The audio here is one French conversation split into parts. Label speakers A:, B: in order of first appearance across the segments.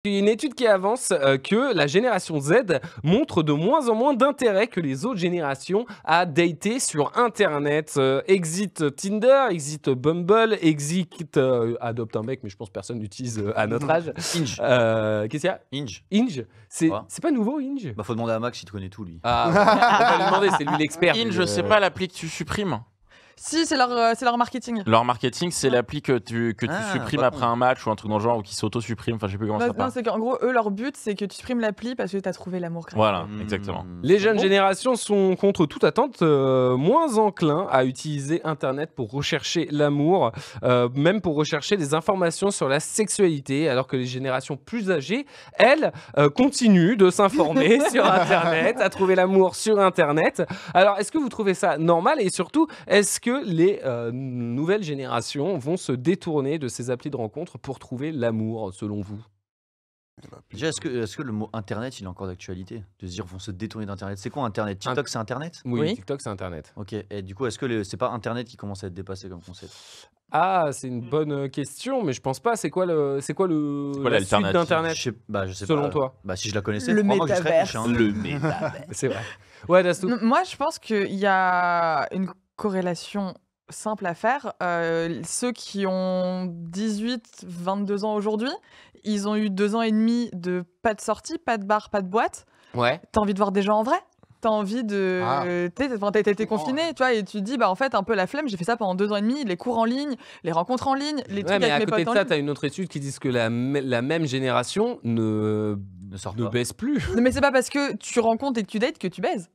A: Il y a une étude qui avance que la génération Z montre de moins en moins d'intérêt que les autres générations à dater sur Internet. Exit Tinder, exit Bumble, exit Adopte un mec, mais je pense que personne n'utilise à notre âge.
B: Inge.
A: Qu'est-ce qu'il y a?
B: Inge.
A: Inge. C'est
B: Ouais.
A: pas nouveau, Inge?
B: Bah faut demander à Max, il te connaît tout lui.
A: Ah, on va lui demander, c'est lui l'expert.
C: Je sais pas l'appli que tu supprimes.
D: Si, c'est leur marketing.
C: Leur marketing, c'est l'appli que tu supprimes
B: pas
C: après un match ou un truc dans le genre, ou qui s'auto-supprime. Enfin, je sais plus comment ça
D: Non,
C: s'appelle.
D: c'est qu'en gros, eux, leur but, c'est que tu supprimes l'appli parce que t'as trouvé l'amour gratuit.
C: Voilà, exactement.
A: Les jeunes générations sont, contre toute attente, moins enclins à utiliser Internet pour rechercher l'amour, même pour rechercher des informations sur la sexualité, alors que les générations plus âgées, elles, continuent de s'informer sur Internet, à trouver l'amour sur Internet. Alors, est-ce que vous trouvez ça normal? Et surtout, est-ce que les nouvelles générations vont se détourner de ces applis de rencontre pour trouver l'amour, selon vous?
B: Déjà, est-ce que le mot Internet, il est encore d'actualité? De se dire, vont se détourner d'Internet. C'est quoi Internet? TikTok, c'est Internet?
A: Oui, TikTok, c'est Internet.
B: Ok, et du coup, est-ce que c'est pas Internet qui commence à être dépassé comme concept?
A: Ah, c'est une bonne question, mais je pense pas. C'est quoi la suite
C: l'alternative
A: d'Internet,
B: Je sais
A: selon
B: pas.
A: toi?
B: Bah si je la connaissais,
D: Le
B: crois-moi que je serais riche.
D: métaverse.
C: Le métaverse.
A: C'est vrai. Ouais, Dastou.
D: Moi, je pense qu'il y a une corrélation simple à faire. Ceux qui ont 18, 22 ans aujourd'hui, ils ont eu 2 ans et demi de pas de sortie, pas de bar, pas de boîte.
A: Ouais.
D: T'as envie de voir des gens en vrai? T'as envie de... T'as été confiné, tu vois, et tu te dis, bah en fait, un peu la flemme, j'ai fait ça pendant 2 ans et demi, les cours en ligne, les rencontres en ligne, les
A: Ouais,
D: trucs
A: mais
D: avec
A: à
D: mes
A: côté
D: potes
A: de
D: en
A: ça,
D: ligne.
A: t'as une autre étude qui dit que la même génération ne
B: sort
A: ne
B: pas.
A: baisse plus.
D: Non, mais c'est pas parce que tu rencontres et que tu dates que tu baises.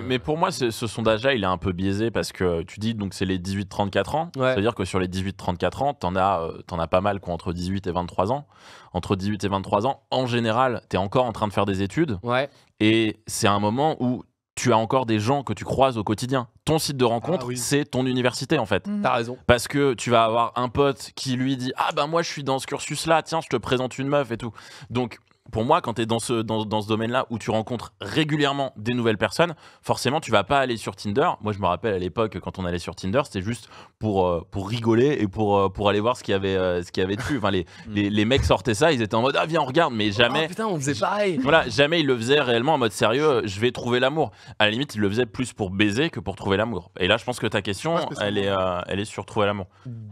C: Mais pour moi, ce sondage-là, il est un peu biaisé parce que tu dis donc c'est les 18-34 ans.
A: Ouais.
C: C'est-à-dire que sur les 18-34 ans, t'en as pas mal qui ont entre 18 et 23 ans. Entre 18 et 23 ans, en général, t'es encore en train de faire des études.
A: Ouais.
C: Et c'est un moment où tu as encore des gens que tu croises au quotidien. Ton site de rencontre, c'est ton université en fait.
A: T'as raison.
C: Parce que tu vas avoir un pote qui lui dit « Ah bah moi je suis dans ce cursus-là, tiens je te présente une meuf et tout ». Donc pour moi, quand tu es dans ce domaine-là où tu rencontres régulièrement des nouvelles personnes, forcément, tu vas pas aller sur Tinder. Moi, je me rappelle à l'époque, quand on allait sur Tinder, c'était juste pour rigoler et pour aller voir ce qu'il y avait dessus. Enfin, les mecs sortaient ça, ils étaient en mode « Ah, viens, on regarde », mais jamais...
A: Oh putain, on faisait pareil.
C: Voilà, jamais ils le faisaient réellement en mode sérieux, je vais trouver l'amour. À la limite, ils le faisaient plus pour baiser que pour trouver l'amour. Et là, je pense que ta question, elle est sur trouver l'amour.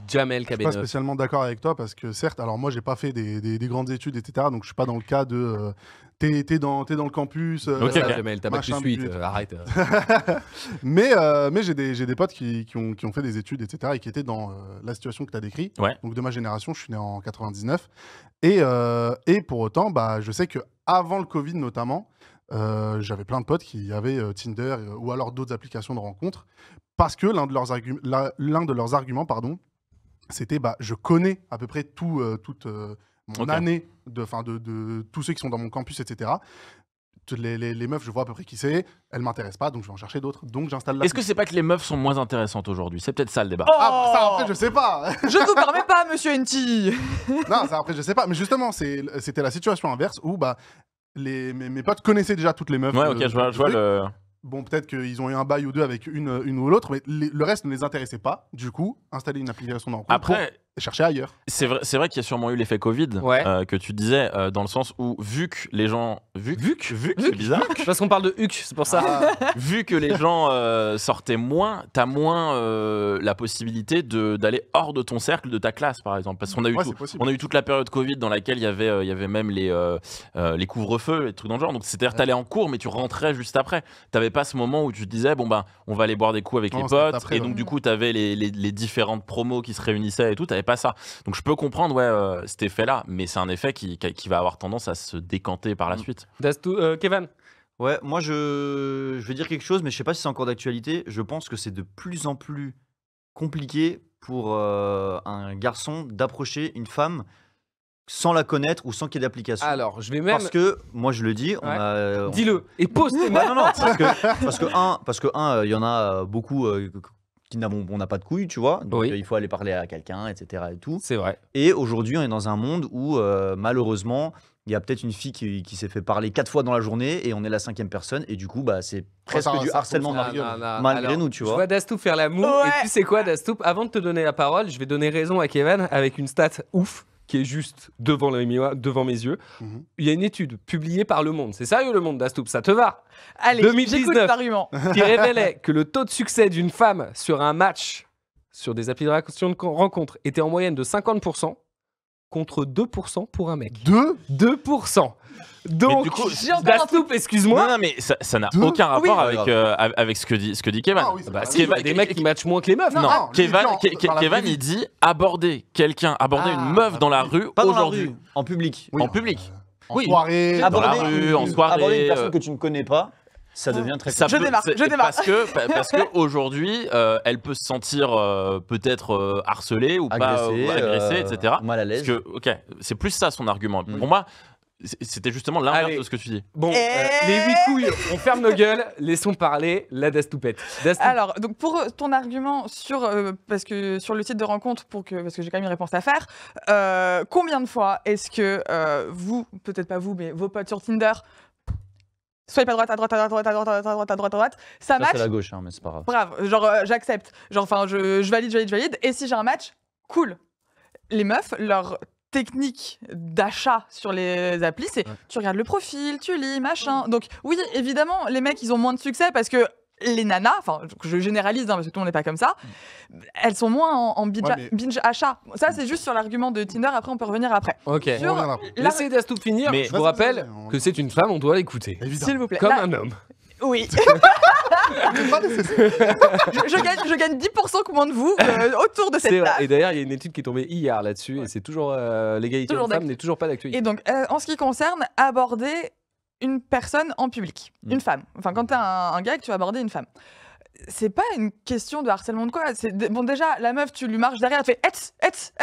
A: Jamel
E: Je suis pas
A: Cabeno.
E: spécialement d'accord avec toi parce que certes, alors moi j'ai pas fait des grandes études, etc. Donc je suis pas dans le cas de t'es dans le campus.
C: Ok,
A: Jamel, t'as pas plus
E: machin,
A: suite,
E: but.
A: arrête.
E: mais j'ai des potes qui ont fait des études, etc. et qui étaient dans la situation que tu as décrite.
C: Ouais.
E: Donc de ma génération, je suis né en 99. Et pour autant, bah, je sais qu'avant le Covid notamment, j'avais plein de potes qui avaient Tinder ou alors d'autres applications de rencontres parce que l'un de leurs arguments, pardon, c'était bah, je connais à peu près toute mon année de tous ceux qui sont dans mon campus, etc. Les meufs, je vois à peu près qui c'est, elles m'intéressent pas, donc je vais en chercher d'autres, donc j'installe la.
C: Est-ce que c'est pas que les meufs sont moins intéressantes aujourd'hui? C'est peut-être ça le débat.
E: Ah, ça après, je sais pas.
D: Je ne vous permets pas, monsieur Enti.
E: Non, ça après, je sais pas, mais justement, c'était la situation inverse où bah, mes potes connaissaient déjà toutes les meufs.
C: Ouais, ok, je vois le...
E: Bon, peut-être qu'ils ont eu un bail ou deux avec une ou l'autre, mais le reste ne les intéressait pas. Du coup, installer une application de rencontre
C: Après,
E: pour chercher ailleurs.
C: c'est vrai qu'il y a sûrement eu l'effet Covid que tu disais, dans le sens où vu que les gens... Vu que c'est bizarre.
A: Parce qu'on parle de Huc, c'est pour ça.
C: Vu que les gens sortaient moins, t'as moins la possibilité d'aller hors de ton cercle, de ta classe, par exemple. Parce qu'on a eu, on a eu toute la période Covid dans laquelle il y avait même les couvre-feux et tout dans le genre. Donc c'est-à-dire t'allais en cours, mais tu rentrais juste après. T'avais pas ce moment où tu te disais bon ben on va aller boire des coups avec les potes après, et donc du coup t'avais les différentes promos qui se réunissaient et tout. T'avais pas ça. Donc je peux comprendre cet effet-là, mais c'est un effet qui va avoir tendance à se décanter par la suite.
A: Kevin.
B: Ouais, moi je vais dire quelque chose, mais je sais pas si c'est encore d'actualité. Je pense que c'est de plus en plus compliqué pour un garçon d'approcher une femme sans la connaître ou sans qu'il y ait d'application.
A: Alors, je vais même...
B: Parce que, moi je le dis,
A: dis-le, et pose tes
B: mots. Non, parce que il y en a beaucoup qui on n'a pas de couilles, tu vois, donc il faut aller parler à quelqu'un, etc. et tout.
A: C'est vrai.
B: Et aujourd'hui, on est dans un monde où, malheureusement, il y a peut-être une fille qui s'est fait parler 4 fois dans la journée et on est la 5e personne et du coup bah c'est presque du harcèlement malgré nous, tu vois.
A: Je vois Dastoup faire la moue et tu sais quoi Dastoup, avant de te donner la parole, je vais donner raison à Kevin avec une stat ouf qui est juste devant mes yeux. Il y a une étude publiée par Le Monde. C'est sérieux, Le Monde, Dastoup, ça te va?
D: Allez,
A: 2019,
D: j'écoute l'argument.
A: Qui révélait que le taux de succès d'une femme sur un match sur des applications de rencontre était en moyenne de 50% contre 2% pour un mec. 2%. Donc,
C: du coup,
A: Dastoup, excuse-moi.
C: Non, mais ça n'a aucun rapport avec ce que dit Kevin.
E: Ah oui,
A: Il y a des mecs qui matchent moins que les meufs.
C: Non, Kevin, il dit aborder une meuf dans la rue
B: Pas dans la
C: aujourd'hui.
B: rue, en public.
C: En public.
E: En soirée.
C: Dans la rue, en soirée.
B: Aborder une personne que tu ne connais pas, ça devient très
C: Ça
B: compliqué.
D: Je démarre.
C: Parce que aujourd'hui, elle peut se sentir peut-être harcelée ou
B: Agressée,
C: pas, agressée, etc.
B: mal à l'aise.
C: Parce que, ok, c'est plus ça son argument. Pour moi, c'était justement l'inverse
A: Allez.
C: de ce que tu dis.
A: Bon, les 8 couilles, on ferme nos gueules, laissons parler la Dastoupette.
D: Alors, donc pour ton argument parce que sur le site de rencontre, parce que j'ai quand même une réponse à faire, combien de fois est-ce que vous, peut-être pas vous, mais vos potes sur Tinder, swipe à droite, à droite, à droite, à droite, à droite, à droite, à droite, ça match.
B: C'est la gauche, hein, mais c'est pas grave.
D: Bravo, genre j'accepte. Genre, enfin, je valide. Et si j'ai un match, cool. Les meufs, leur technique d'achat sur les applis, c'est tu regardes le profil, tu lis, machin. Donc oui, évidemment, les mecs, ils ont moins de succès parce que les nanas, enfin, je généralise parce que tout le monde n'est pas comme ça, elles sont moins en binge achat. Ça, c'est juste sur l'argument de Tinder. Après, on peut revenir après.
A: Ok.
D: Sur
A: Laissez Dastoup finir. Mais je vous rappelle que c'est une femme, on doit l'écouter.
D: S'il vous plaît.
A: Comme un homme.
D: Oui. je gagne 10% moins de vous autour de cette table.
A: Et d'ailleurs, il y a une étude qui est tombée hier là-dessus, et c'est toujours l'égalité homme-femme n'est toujours pas d'actualité.
D: Et donc, en ce qui concerne aborder une personne en public, une femme. Enfin, quand t'es un gars que tu vas aborder une femme. C'est pas une question de harcèlement de quoi. Bon, déjà, la meuf, tu lui marches derrière, tu fais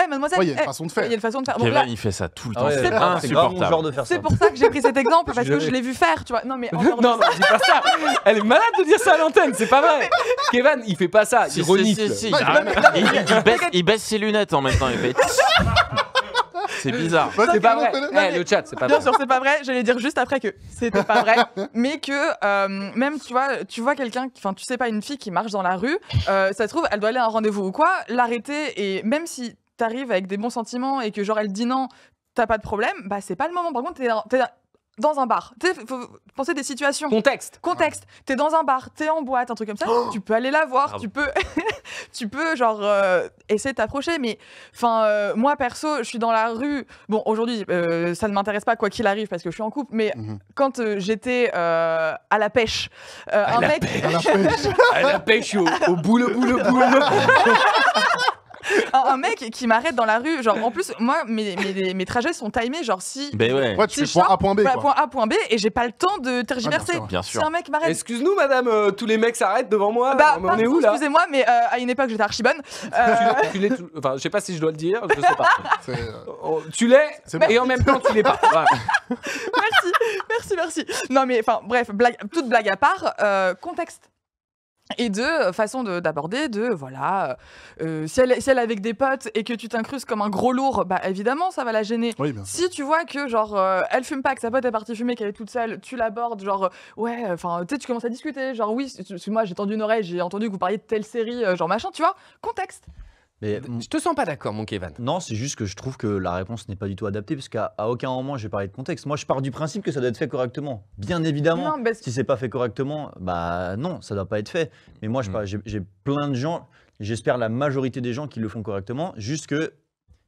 D: mademoiselle.
E: Il y a une façon de faire.
D: Il y a une façon de faire.
C: Kevin,
D: Donc là,
C: il fait ça tout le temps.
B: Ouais,
C: C'est insupportable.
B: genre de faire ça.
D: c'est pour ça que j'ai pris cet exemple, parce que je l'ai vu faire, tu vois. Non, mais
A: Non, dis pas ça. Elle est malade de dire ça à l'antenne, c'est pas vrai. Kevin, il fait pas ça, il renifle.
C: Si. Il baisse ses lunettes en même temps. Il fait... C'est bizarre.
A: C'est pas vrai. Le chat, c'est pas vrai.
D: Bien sûr, c'est pas vrai. J'allais dire juste après que c'était pas vrai, mais que même tu vois quelqu'un, enfin tu sais pas, une fille qui marche dans la rue, ça se trouve elle doit aller à un rendez-vous ou quoi, l'arrêter et même si t'arrives avec des bons sentiments et que genre elle dit non, t'as pas de problème, bah c'est pas le moment. Par contre t'es dans un bar. Tu sais, faut penser des situations.
A: Contexte.
D: T'es dans un bar, t'es en boîte, un truc comme ça. Tu peux aller la voir, tu peux genre essayer de t'approcher. Mais enfin, moi perso, je suis dans la rue. Bon, aujourd'hui, ça ne m'intéresse pas quoi qu'il arrive parce que je suis en couple. Mais quand j'étais à la pêche, un mec.
A: À la pêche au boule.
D: Un mec qui m'arrête dans la rue, genre en plus moi mes trajets sont timés, genre si
E: tu fais point A point B quoi.
D: Point A point B et j'ai pas le temps de tergiverser.
C: Bien sûr.
D: Si un mec m'arrête,
A: Excuse-nous madame, tous les mecs s'arrêtent devant moi. On est où là?
D: Excusez-moi, mais à une époque j'étais archi bonne.
A: Enfin, je sais pas si je dois le dire, je sais pas. Tu l'es et en même temps tu l'es pas. Voilà.
D: Merci. Non mais enfin bref, toute blague à part, contexte. Et façon d'aborder, si elle est avec des potes et que tu t'incrustes comme un gros lourd, bah évidemment ça va la gêner.
E: Oui, bien sûr.
D: Si tu vois que genre elle fume pas, que sa pote est partie fumer, qu'elle est toute seule, tu l'abordes, genre enfin tu sais, tu commences à discuter, genre oui, parce que moi j'ai tendu une oreille, j'ai entendu que vous parliez de telle série, genre machin, tu vois, contexte.
B: Mais
A: Je te sens pas d'accord, mon Kevin.
B: non, c'est juste que je trouve que la réponse n'est pas du tout adaptée parce qu'à aucun moment j'ai parlé de contexte. Moi, je pars du principe que ça doit être fait correctement. Bien évidemment,
D: Non,
B: si c'est pas fait correctement, bah non, ça doit pas être fait. Mais moi, j'ai plein de gens, j'espère la majorité des gens qui le font correctement, juste que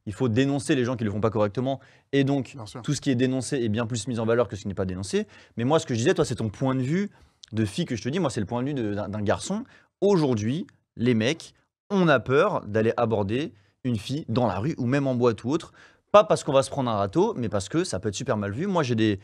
B: il faut dénoncer les gens qui le font pas correctement et donc tout ce qui est dénoncé est bien plus mis en valeur que ce qui n'est pas dénoncé. Mais moi, ce que je disais, toi, c'est ton point de vue de fille que je te dis. Moi, c'est le point de vue d'un garçon. Aujourd'hui, les mecs, on a peur d'aller aborder une fille dans la rue ou même en boîte ou autre. Pas parce qu'on va se prendre un râteau, mais parce que ça peut être super mal vu. Moi, j'ai des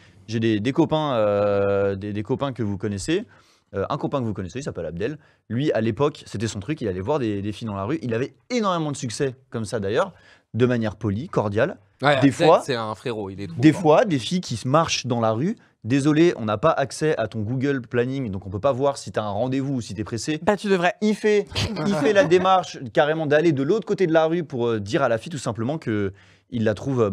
B: copains, des copains que vous connaissez. Un copain que vous connaissez, il s'appelle Abdel. Lui, à l'époque, c'était son truc. Il allait voir des filles dans la rue. Il avait énormément de succès, comme ça d'ailleurs, de manière polie, cordiale.
A: Ouais,
B: des fois,
A: c'est un frérot. Il est trop
B: des
A: fort.
B: fois, des filles qui se marchent dans la rue. Désolé, on n'a pas accès à ton Google Planning, donc on peut pas voir si tu as un rendez-vous ou si tu es pressé.
D: Bah tu devrais.
B: Il fait la démarche carrément d'aller de l'autre côté de la rue pour dire à la fille tout simplement que il la trouve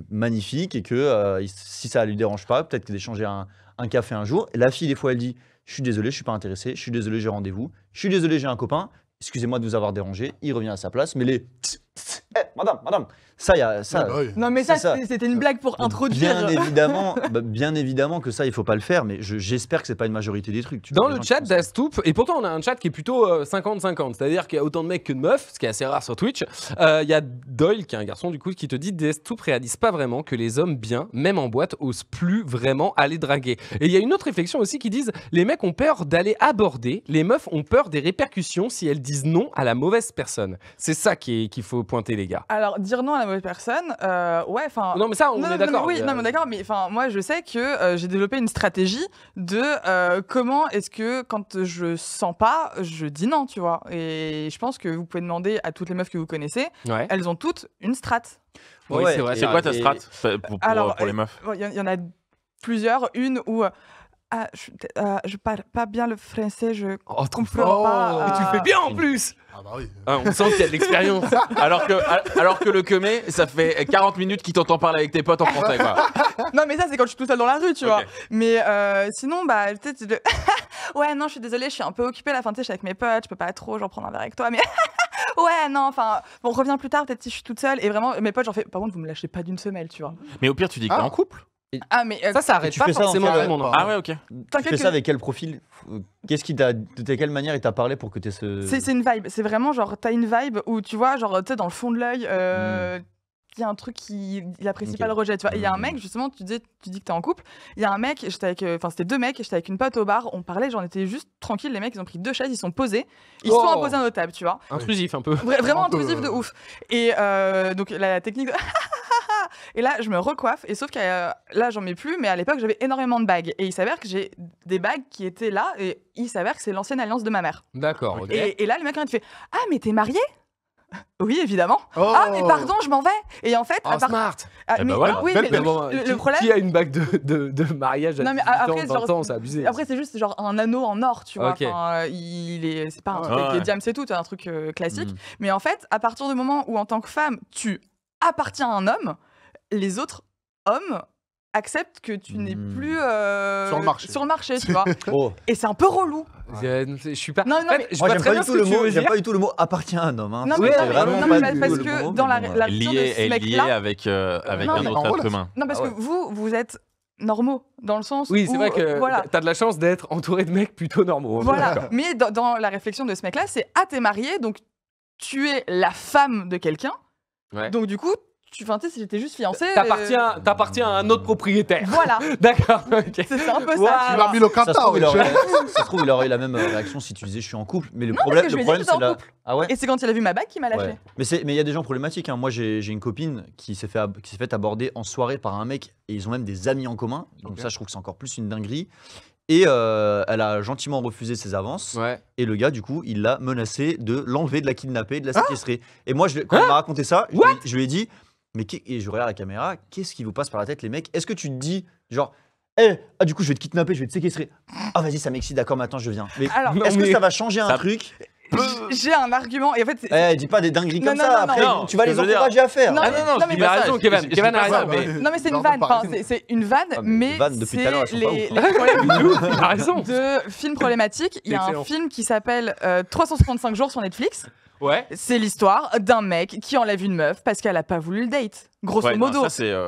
B: magnifique et que si ça lui dérange pas, peut-être d'échanger un café un jour. Et la fille, des fois, elle dit « Je suis désolé, je suis pas intéressé, je suis désolé, j'ai rendez-vous, je suis désolé, j'ai un copain, excusez-moi de vous avoir dérangé », il revient à sa place, mais madame. Ça, il y a ça.
E: Ah, bah oui.
D: Non, mais ça, c'était une blague pour introduire.
B: Bien évidemment que ça, il faut pas le faire, mais j'espère que c'est pas une majorité des trucs.
A: Dans le chat d'Astoup, et pourtant on a un chat qui est plutôt 50-50, c'est-à-dire qu'il y a autant de mecs que de meufs, ce qui est assez rare sur Twitch. Il y a Doyle, qui est un garçon du coup, qui te dit d'Astoup réalise pas vraiment que les hommes bien, même en boîte, osent plus vraiment aller draguer. Et il y a une autre réflexion aussi qui disent les mecs ont peur d'aller aborder, les meufs ont peur des répercussions si elles disent non à la mauvaise personne. C'est ça qu'il faut pointer, les gars.
D: Alors, dire non à la mauvaise personne, ouais, enfin.
A: Non, mais ça, on est d'accord.
D: Oui, non, mais d'accord, mais enfin, moi, je sais que j'ai développé une stratégie de comment est-ce que quand je sens pas, je dis non, tu vois. Et je pense que vous pouvez demander à toutes les meufs que vous connaissez, elles ont toutes une strat.
A: Oui, c'est vrai.
C: C'est quoi ta strat pour les meufs?
D: Il y en a plusieurs. Une où. Je parle pas bien le français, je comprends pas.
A: Et tu le fais bien en plus.
E: Ah bah oui.
A: On sent qu'il y a de l'expérience.
C: alors que le Kemé, ça fait 40 minutes qu'il t'entend parler avec tes potes en français, quoi.
D: Non, mais ça, c'est quand je suis tout seul dans la rue, tu vois. Mais sinon, bah, peut-être. Ouais, non, je suis désolée, je suis un peu occupée. La fin, tu sais, je suis avec mes potes, je peux pas trop, genre, prendre un verre avec toi. Mais ouais, non, enfin, bon, reviens plus tard, peut-être si je suis toute seule. Et vraiment, mes potes, j'en fais. Par contre, vous me lâchez pas d'une semelle, tu vois.
C: Mais au pire, tu dis que t'es en couple.
D: Ah, mais
A: ça arrête pas forcément tout le monde.
C: Ah ouais, ok.
B: Tu fais ça avec quel profil? Qu'est-ce qui t'a, de quelle manière il t'a parlé pour que t'aies ce...
D: C'est une vibe, c'est vraiment genre, t'as une vibe où tu vois, genre, tu sais, dans le fond de l'œil, il y a un truc il apprécie pas le rejet, tu vois. Il y a un mec, justement, tu dis que t'es en couple, il y a un mec, c'était 2 mecs, j'étais avec une pote au bar, on parlait, j'en étais juste tranquille, les mecs, ils ont pris 2 chaises, ils sont posés, ils se sont imposés à nos tables, tu vois.
A: Intrusif un peu.
D: Vraiment intrusif de ouf. Et donc, la technique de... Et là, je me recoiffe, et sauf que là, j'en mets plus, mais à l'époque, j'avais énormément de bagues. Et il s'avère que j'ai des bagues qui étaient là, et il s'avère que c'est l'ancienne alliance de ma mère.
A: D'accord, ok.
D: Et là, le mec, il fait « Ah, mais t'es mariée ?» Oui, évidemment. Ah, mais pardon, je m'en vais. Et en fait,
A: smart.
D: Mais
C: voilà.
D: oui, mais le problème.
A: Qui a une bague de mariage à 18 ans, c'est abusé.
D: Après, c'est juste genre un anneau en or, tu vois.
A: Okay.
D: Enfin, c'est pas un truc avec des diams, c'est tout, c'est un truc classique. Mais en fait, à partir du moment où, en tant que femme, tu appartiens à un homme, les autres hommes acceptent que tu n'es plus sur le marché, tu vois. Et c'est un peu relou.
A: Je suis pas.
D: Non, mais
B: moi, j'aime pas du tout le mot appartient à un homme. Hein.
D: Non, mais parce que dans la relation de ce mec-là,
C: lié avec un autre être humain.
D: Non, parce que vous êtes normaux, dans le sens où...
A: Oui, c'est vrai que t'as de la chance d'être entouré de mecs plutôt normaux.
D: Voilà, mais dans la réflexion de ce mec-là, c'est « Ah, t'es marié, donc tu es la femme de quelqu'un. Donc du coup, tu sais, si j'étais juste fiancée...
A: T'appartiens à un autre propriétaire.
D: Voilà.
A: D'accord, ok.
D: C'est un peu ça.
E: Tu l'as mis le
B: ça se trouve, il aurait eu la même réaction si tu disais je suis en couple. Mais le problème, c'est la...
D: Ah ouais. Et c'est quand il a vu ma bague qu'il m'a lâché.
B: Mais il y a des gens problématiques. Hein. Moi, j'ai une copine qui s'est fait aborder en soirée par un mec et ils ont même des amis en commun. Donc ça, je trouve que c'est encore plus une dinguerie. Et elle a gentiment refusé ses avances. Et le gars, du coup, il l'a menacé de l'enlever, de la kidnapper, de la séquestrer. Et moi, quand il m'a raconté ça, je lui ai dit, et je regarde la caméra, qu'est-ce qui vous passe par la tête, les mecs? Est-ce que tu te dis, genre, du coup, je vais te kidnapper, je vais te séquestrer. Ah, vas-y, ça m'excite, d'accord, maintenant je viens. Mais est-ce que ça va changer un truc?
D: J'ai un argument. Et en fait,
B: dis pas des dingueries comme ça. Après, tu vas les encourager à faire.
D: Non, mais
A: il a raison, Kevin a raison.
D: Non, mais c'est une vanne. C'est une vanne, mais c'est les problèmes
A: il a raison.
D: de films problématiques. Il y a un film qui s'appelle 365 jours sur Netflix.
A: Ouais.
D: C'est l'histoire d'un mec qui enlève une meuf parce qu'elle a pas voulu le date. Grosso modo.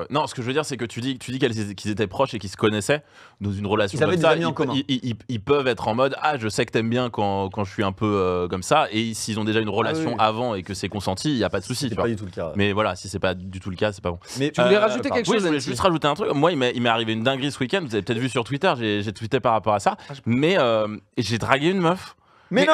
C: Non, ce que je veux dire, c'est que tu dis qu'ils étaient proches et qu'ils se connaissaient dans une relation.
B: Ils avaient des amis en commun.
C: Ils peuvent être en mode je sais que t'aimes bien quand je suis un peu comme ça. Et s'ils ont déjà une relation avant et que c'est consenti, il y a pas de souci.
B: C'est pas du tout le cas.
C: Mais voilà, si c'est pas du tout le cas, c'est pas bon.
A: Mais tu voulais rajouter quelque chose?
C: Je voulais juste rajouter un truc. Moi, il m'est arrivé une dinguerie ce week-end. Vous avez peut-être vu sur Twitter. J'ai tweeté par rapport à ça. Mais j'ai dragué une meuf.
A: Mais non.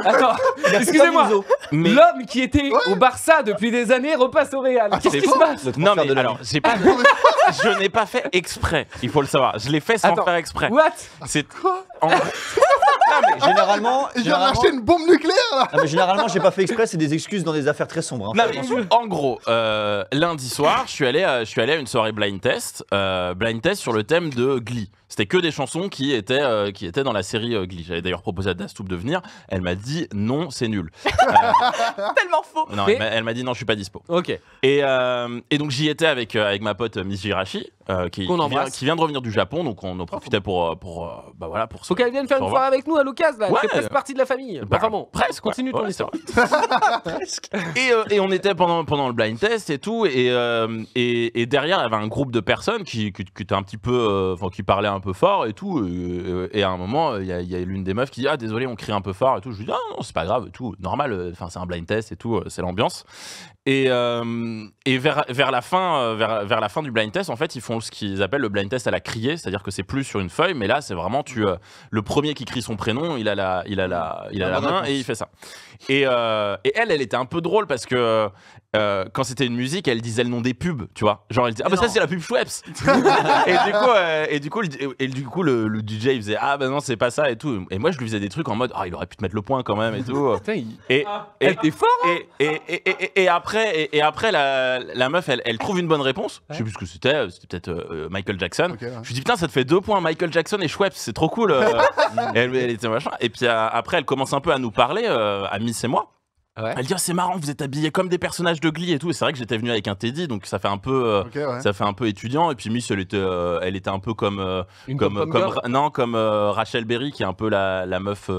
A: Attends, excusez-moi. L'homme qui était au Barça depuis des années repasse au Real. Qu'est-ce qui se passe?
C: Non, mais alors, je n'ai pas fait exprès. Il faut le savoir. Je l'ai fait sans faire exprès.
A: What?
C: C'est
E: quoi?
B: Non, mais généralement,
E: j'ai acheté une bombe nucléaire là.
B: Non, mais généralement, j'ai pas fait exprès. C'est des excuses dans des affaires très sombres.
C: Non, mais, en gros, lundi soir, je suis allé à une soirée blind test sur le thème de Glee. C'était que des chansons qui étaient dans la série Glee. J'avais d'ailleurs proposé à Dastoup de venir. Elle m'a dit non, c'est nul.
D: Tellement faux.
C: Non, elle m'a dit non, je suis pas dispo.
A: Ok.
C: Et donc j'y étais avec ma pote Miss Jirachi. qui vient de revenir du Japon, donc on en profitait pour
A: Faut qu'elle vienne faire une soirée avec nous à l'occasion, là. Elle fait presque partie de la famille. Enfin bon,
C: presque.
A: Continue ton histoire.
C: Presque. Et on était pendant le blind test et tout, et derrière il y avait un groupe de personnes qui était un petit peu, qui parlaient un peu fort et tout, et à un moment il y a l'une des meufs qui dit ah désolé on crie un peu fort et tout. Je lui dis non c'est pas grave et tout, normal, enfin c'est un blind test et tout, c'est l'ambiance. Et vers la fin du blind test, en fait, ils font ce qu'ils appellent le blind test à la criée, c'est-à-dire que c'est plus sur une feuille, mais là, c'est vraiment le premier qui crie son prénom, il a la main et il fait ça. Et elle était un peu drôle parce que quand c'était une musique, elle disait le nom des pubs, tu vois. Genre, elle disait ah bah ça c'est la pub Schweppes. et du coup, le DJ il faisait ah bah non c'est pas ça et tout. Et moi je lui faisais des trucs en mode ah il aurait pu te mettre le point quand même et tout.
A: Elle était fort.
C: Et après la meuf elle trouve une bonne réponse. Je sais plus ce que c'était peut-être Michael Jackson. Okay, ouais. Je lui dis putain ça te fait 2 points Michael Jackson et Schweppes, c'est trop cool. Et elle était machin. Et puis après elle commence un peu à nous parler, à Miss et moi. Ouais. Elle dit c'est marrant, vous êtes habillés comme des personnages de Glee et tout. Et c'est vrai que j'étais venu avec un Teddy, donc ça fait un peu, ça fait un peu étudiant. Et puis Miss, elle était un peu comme Rachel Berry, qui est un peu la meuf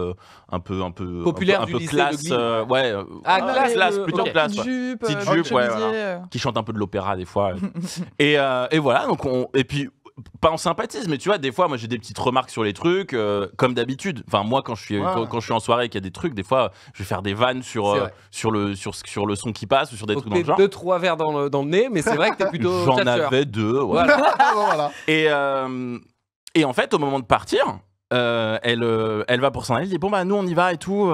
C: un peu
A: populaire,
C: un peu classe, classe, plutôt classe.
D: Petite
C: jupe, qui chante un peu de l'opéra des fois. et voilà, donc et puis. Pas en sympathise, mais tu vois, des fois, moi j'ai des petites remarques sur les trucs, comme d'habitude. Enfin, moi, quand je suis en soirée et qu'il y a des trucs, des fois, je vais faire des vannes sur le son qui passe ou sur des trucs dans le genre.
A: 2-3 verres dans le nez, mais c'est vrai que t'es plutôt.
C: J'en avais 2, voilà. Et en fait, au moment de partir, elle va pour s'en aller, elle dit bon bah nous on y va et tout.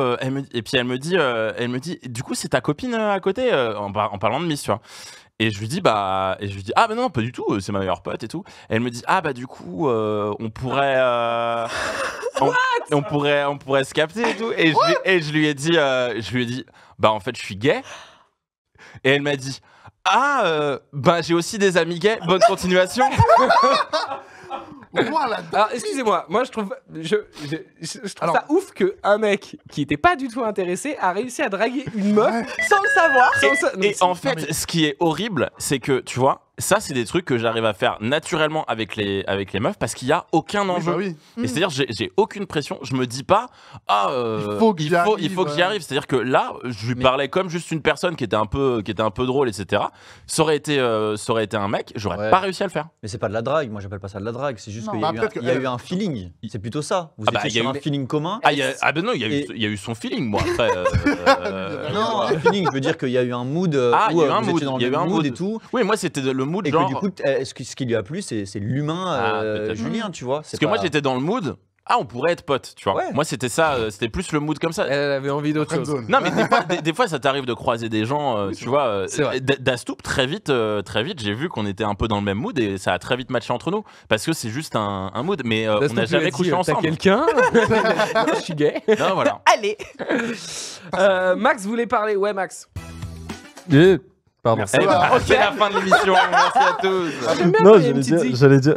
C: Et puis elle me dit, du coup c'est ta copine à côté, en parlant de Miss, tu vois. Et je lui dis ah bah non pas du tout, c'est ma meilleure pote et tout. Et elle me dit ah bah du coup on pourrait on pourrait se capter et tout. Et je lui ai dit bah en fait je suis gay. Et elle m'a dit bah j'ai aussi des amis gays, bonne continuation.
A: Alors excusez-moi, moi je trouve ça ouf qu'un mec qui était pas du tout intéressé a réussi à draguer une meuf sans le savoir.
C: Et en fait, ce qui est horrible, c'est que tu vois, ça c'est des trucs que j'arrive à faire naturellement avec les meufs parce qu'il y a aucun enjeu. Et c'est-à-dire j'ai aucune pression, je me dis pas il faut que j'y arrive. C'est-à-dire que là, je lui parlais comme juste une personne qui était un peu drôle, etc. Ça aurait été un mec, j'aurais pas réussi à le faire.
B: Mais c'est pas de la drague, moi j'appelle pas ça de la drague, c'est juste qu'il y a eu un feeling. C'est plutôt ça. Vous étiez sur un feeling commun.
C: Ben non, il y a eu son feeling, moi. Après,
B: non, un feeling, je veux dire qu'il y a eu un mood où vous étiez dans le mood et tout.
C: Oui, moi c'était le mood
B: et
C: genre.
B: Que du coup, ce qui lui a plu, c'est l'humain Julien, tu vois.
C: Parce que moi j'étais dans le mood. On pourrait être potes, tu vois. Ouais. Moi, c'était ça, c'était plus le mood comme ça.
A: Elle avait envie d'autre chose.
C: Non, mais des fois, ça t'arrive de croiser des gens, tu vois. D'Astoup, très vite, j'ai vu qu'on était un peu dans le même mood et ça a très vite matché entre nous. Parce que c'est juste un mood, mais on n'a jamais couché ensemble.
A: T'as quelqu'un? Je suis gay.
C: Non, voilà.
A: Allez. Max voulait parler. Ouais, Max.
F: Pardon.
C: C'est la fin de l'émission. Merci à tous.
F: Non,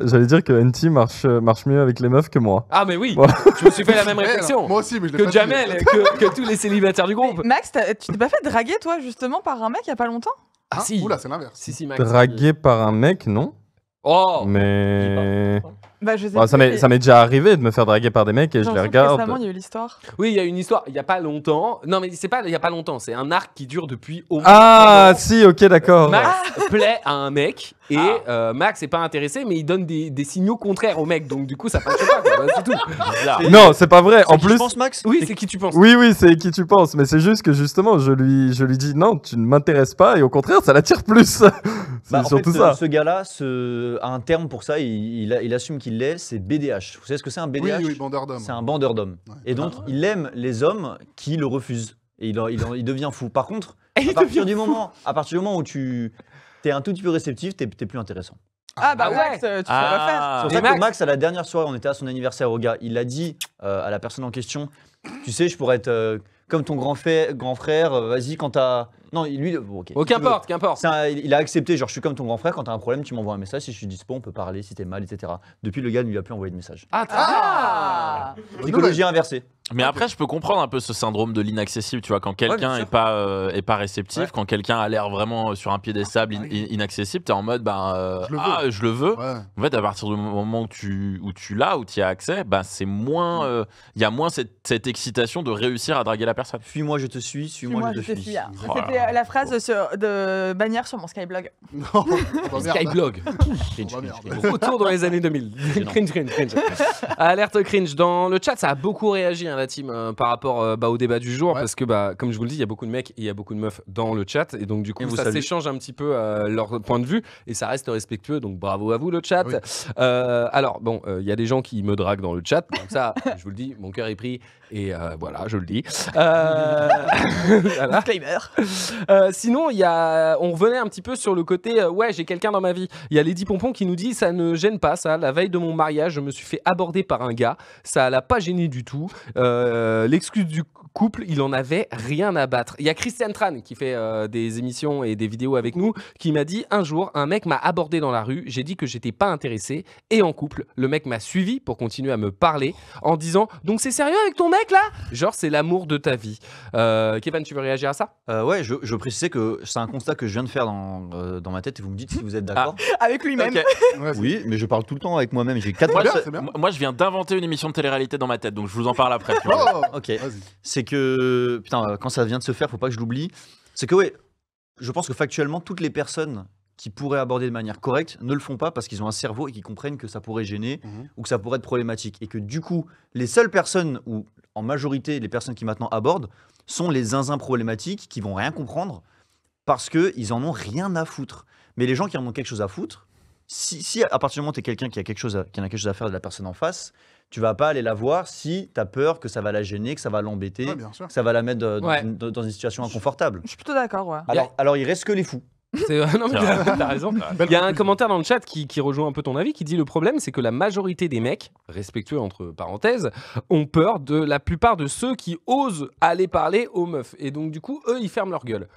F: j'allais dire que NT marche mieux avec les meufs que moi.
A: Ah mais oui. Voilà. Je me suis fait la même réflexion.
E: Moi aussi, mais je l'ai
A: que
E: pas
A: Jamel, que tous les célibataires du groupe.
D: Mais Max, tu t'es pas fait draguer toi justement par un mec il y a pas longtemps?
E: Ah si. Oula, c'est l'inverse.
A: Si, Max.
F: Dragué par un mec, non.
A: Oh.
F: Mais.
D: Bah, je sais
F: ça m'est déjà arrivé de me faire draguer par des mecs et je les regarde.
D: Récemment, il y a eu l'histoire.
A: Oui, il y a une histoire. Il y a pas longtemps. Non, mais c'est pas il y a pas longtemps. C'est un arc qui dure depuis au moins.
F: Ah, si, ok, d'accord.
A: Max plaît à un mec et Max est pas intéressé, mais il donne des signaux contraires au mec. Donc du coup, ça passe pas. C'est tout.
F: Non, c'est pas vrai. En plus.
B: Tu penses, Max?
A: Oui, c'est qui tu penses.
F: Oui, c'est qui tu penses. Mais c'est juste que justement, je lui dis non, tu ne m'intéresses pas et au contraire, ça l'attire plus. C'est surtout ça.
B: Ce gars-là a un terme pour ça. Il assume qu'il l'est. C'est BDH. Vous savez ce que c'est un BDH?
E: Oui, bandeur d'hommes.
B: C'est un bandeur d'hommes. Ouais. Et donc, il aime les hommes qui le refusent. Et il devient fou. Par contre, à partir du moment où tu es un tout petit peu réceptif, t'es plus intéressant.
D: Ah bah Max, tu peux pas faire.
B: C'est pour ça que Max, à la dernière soirée, on était à son anniversaire au gars, il a dit à la personne en question, tu sais, je pourrais être comme ton grand frère, vas-y, quand t'as Non, lui, bon, ok.
A: Oh, qu'importe, qu'importe.
B: Il a accepté, genre je suis comme ton grand frère, quand t'as un problème, tu m'envoies un message, si je suis dispo, on peut parler, si t'es mal, etc. Depuis, le gars ne lui a plus envoyé de message. Psychologie inversée.
C: Mais après, je peux comprendre un peu ce syndrome de l'inaccessible, tu vois, quand quelqu'un est pas réceptif, quand quelqu'un a l'air vraiment sur un piédestal inaccessible, t'es en mode, je le veux.
E: Ouais.
C: En fait, à partir du moment où tu l'as, où tu y as accès, c'est moins, il y a moins cette excitation de réussir à draguer la personne.
B: Fuis-moi, je te suis, suis-moi, je te fuis.
C: Oh là
D: C'était la phrase de bannière sur mon Skyblog.
E: Non, oh, bah, merde.
A: Skyblog.
B: Cringe,
E: Oh,
B: cringe,
E: merde.
B: cringe.
A: Retour dans les années 2000. Cringe, cringe, cringe. Alerte cringe. Dans le chat, ça a beaucoup réagi, la team, par rapport au débat du jour.
E: Ouais.
A: Parce que, comme je vous le dis, il y a beaucoup de mecs et il y a beaucoup de meufs dans le chat. Et donc, du coup,
B: Et vous
A: ça
B: salue.
A: s'échange un petit peu leur point de vue. Et ça reste respectueux. Donc, bravo à vous, le chat.
E: Oui.
A: Alors, bon, il y a des gens qui me draguent dans le chat. Donc, ça, je vous le dis, mon cœur est pris. Et voilà, je le dis. Voilà.
D: Disclaimer.
A: Sinon, on revenait un petit peu sur le côté ouais, j'ai quelqu'un dans ma vie. Il y a Lady Pompon qui nous dit ça ne gêne pas ça. La veille de mon mariage, je me suis fait aborder par un gars. Ça l'a pas gêné du tout. L'excuse du couple, il en avait rien à battre. Il y a Christian Tran qui fait des émissions et des vidéos avec nous qui m'a dit un jour, un mec m'a abordé dans la rue. J'ai dit que j'étais pas intéressé et en couple. Le mec m'a suivi pour continuer à me parler en disant donc c'est sérieux avec ton mec là? Genre c'est l'amour de ta vie. Kevin, tu veux réagir à ça?
B: Ouais, je précisais que c'est un constat que je viens de faire dans ma tête et vous me dites si vous êtes d'accord.
D: Avec lui-même.
C: Ok.
E: Ouais, c'est-
B: Oui, mais je parle tout le temps avec moi-même. J'ai 4
C: Moi,
E: bien,
C: je-
E: c'est bien.
C: moi, je viens d'inventer une émission de télé-réalité dans ma tête, donc je vous en parle après. tu vois.
E: Oh,
B: Ok.
E: vas-y.
B: C'est que, putain, quand ça vient de se faire, faut pas que je l'oublie. C'est que, ouais, je pense que factuellement, toutes les personnes qui pourraient aborder de manière correcte ne le font pas parce qu'ils ont un cerveau et qu'ils comprennent que ça pourrait gêner ou que ça pourrait être problématique. Et que du coup, les seules personnes, ou en majorité, les personnes qui maintenant abordent, sont les zinzins problématiques qui vont rien comprendre parce qu'ils en ont rien à foutre. Mais les gens qui en ont quelque chose à foutre, si à partir du moment où tu es quelqu'un qui en a quelque chose à faire de la personne en face, tu vas pas aller la voir si tu as peur que ça va la gêner, que ça va l'embêter,
E: Ouais, bien sûr.
B: que ça va la mettre
A: Ouais.
B: dans une situation inconfortable.
D: Je suis plutôt d'accord, ouais.
B: Alors il reste que les fous.
A: Non, mais t'as raison. Il y a un commentaire dans le chat qui rejoint un peu ton avis, qui dit le problème, c'est que la majorité des mecs, respectueux entre parenthèses, ont peur de la plupart de ceux qui osent aller parler aux meufs. Et donc, du coup, eux, ils ferment leur gueule.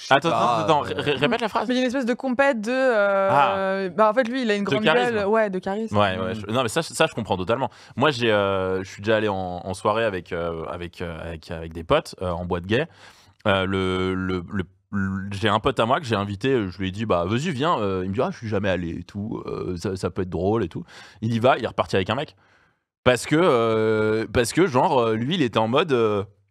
C: Attends, répète la phrase.
D: Mais il y a une espèce de compète de. En fait, lui, il a une grande
C: charisme.
D: gueule. Ouais, de charisme.
C: Ouais, non mais ça je comprends totalement. Moi je suis déjà allé en soirée avec des potes en boîte gay. J'ai un pote à moi que j'ai invité, je lui ai dit bah vas-y viens, il me dit je suis jamais allé et tout, ça peut être drôle et tout. Il y va, il est reparti avec un mec parce que genre lui il était en mode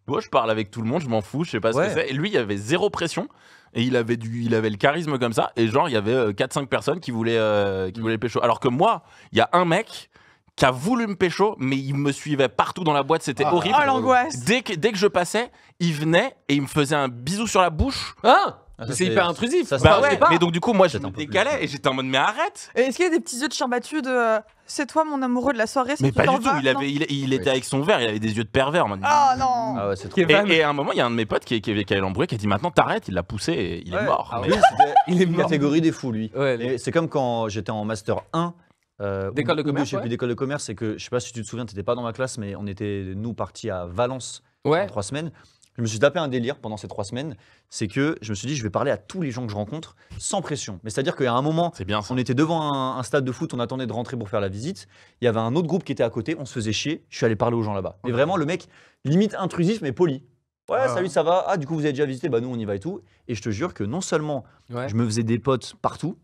C: moi je parle avec tout le monde, je m'en fous, je sais pas ce que c'est. Et lui il y avait zéro pression. Et il avait le charisme comme ça. Et genre, il y avait 4-5 personnes qui voulaient le pécho. Alors que moi, il y a un mec qui a voulu me pécho, mais il me suivait partout dans la boîte. C'était horrible.
D: Oh, l'angoisse.
C: Dès que je passais, il venait et il me faisait un bisou sur la bouche.
A: Hein
B: Ah, ça,
A: c'est hyper intrusif.
B: ça,
C: Bah
B: c'est-
C: ouais, mais donc du coup, moi, je
B: Peut-être
C: me
B: un peu plus.
C: décalais et j'étais en mode, mais arrête.
D: Et est-ce qu'il y a des petits yeux de chien battu de. C'est toi mon amoureux de la soirée,
C: Mais
D: tu
C: pas
D: t'en
C: du tout.
D: vas
C: Il était avec son verre, il avait des yeux de pervers. en mode-
D: Oh non.
B: Ah ouais, c'est trop.
A: Kevin.
C: Et à un moment, il y a un de mes potes qui avait l'embrouillé, qui a dit maintenant t'arrêtes, il l'a poussé et il est
B: Ouais.
C: mort.
A: Ah
C: Mais-
B: Lui, c'était
A: Il est
B: une
A: mort.
B: catégorie des fous, lui.
A: Ouais,
B: Et c'est comme quand j'étais en master 1.
A: D'école de
B: ou deux,
A: commerce,
B: je sais
A: ouais.
B: plus, d'école de commerce, c'est que je sais pas si tu te souviens, t'étais pas dans ma classe, mais on était nous partis à Valence
A: ouais.
B: en 3 semaines. Je me suis tapé un délire pendant ces 3 semaines, c'est que je me suis dit je vais parler à tous les gens que je rencontre sans pression. Mais c'est-à-dire qu'à un moment,
C: C'est bien ça.
B: on était devant un stade de foot, on attendait de rentrer pour faire la visite. Il y avait un autre groupe qui était à côté, on se faisait chier. Je suis allé parler aux gens là-bas. Mais vraiment, le mec, limite intrusif, mais poli. Ouais,
E: Ah.
B: salut, ça va? Ah, du coup, vous avez déjà visité? Bah, nous, on y va et tout. Et je te jure que non seulement
A: Ouais.
B: je me faisais des potes partout,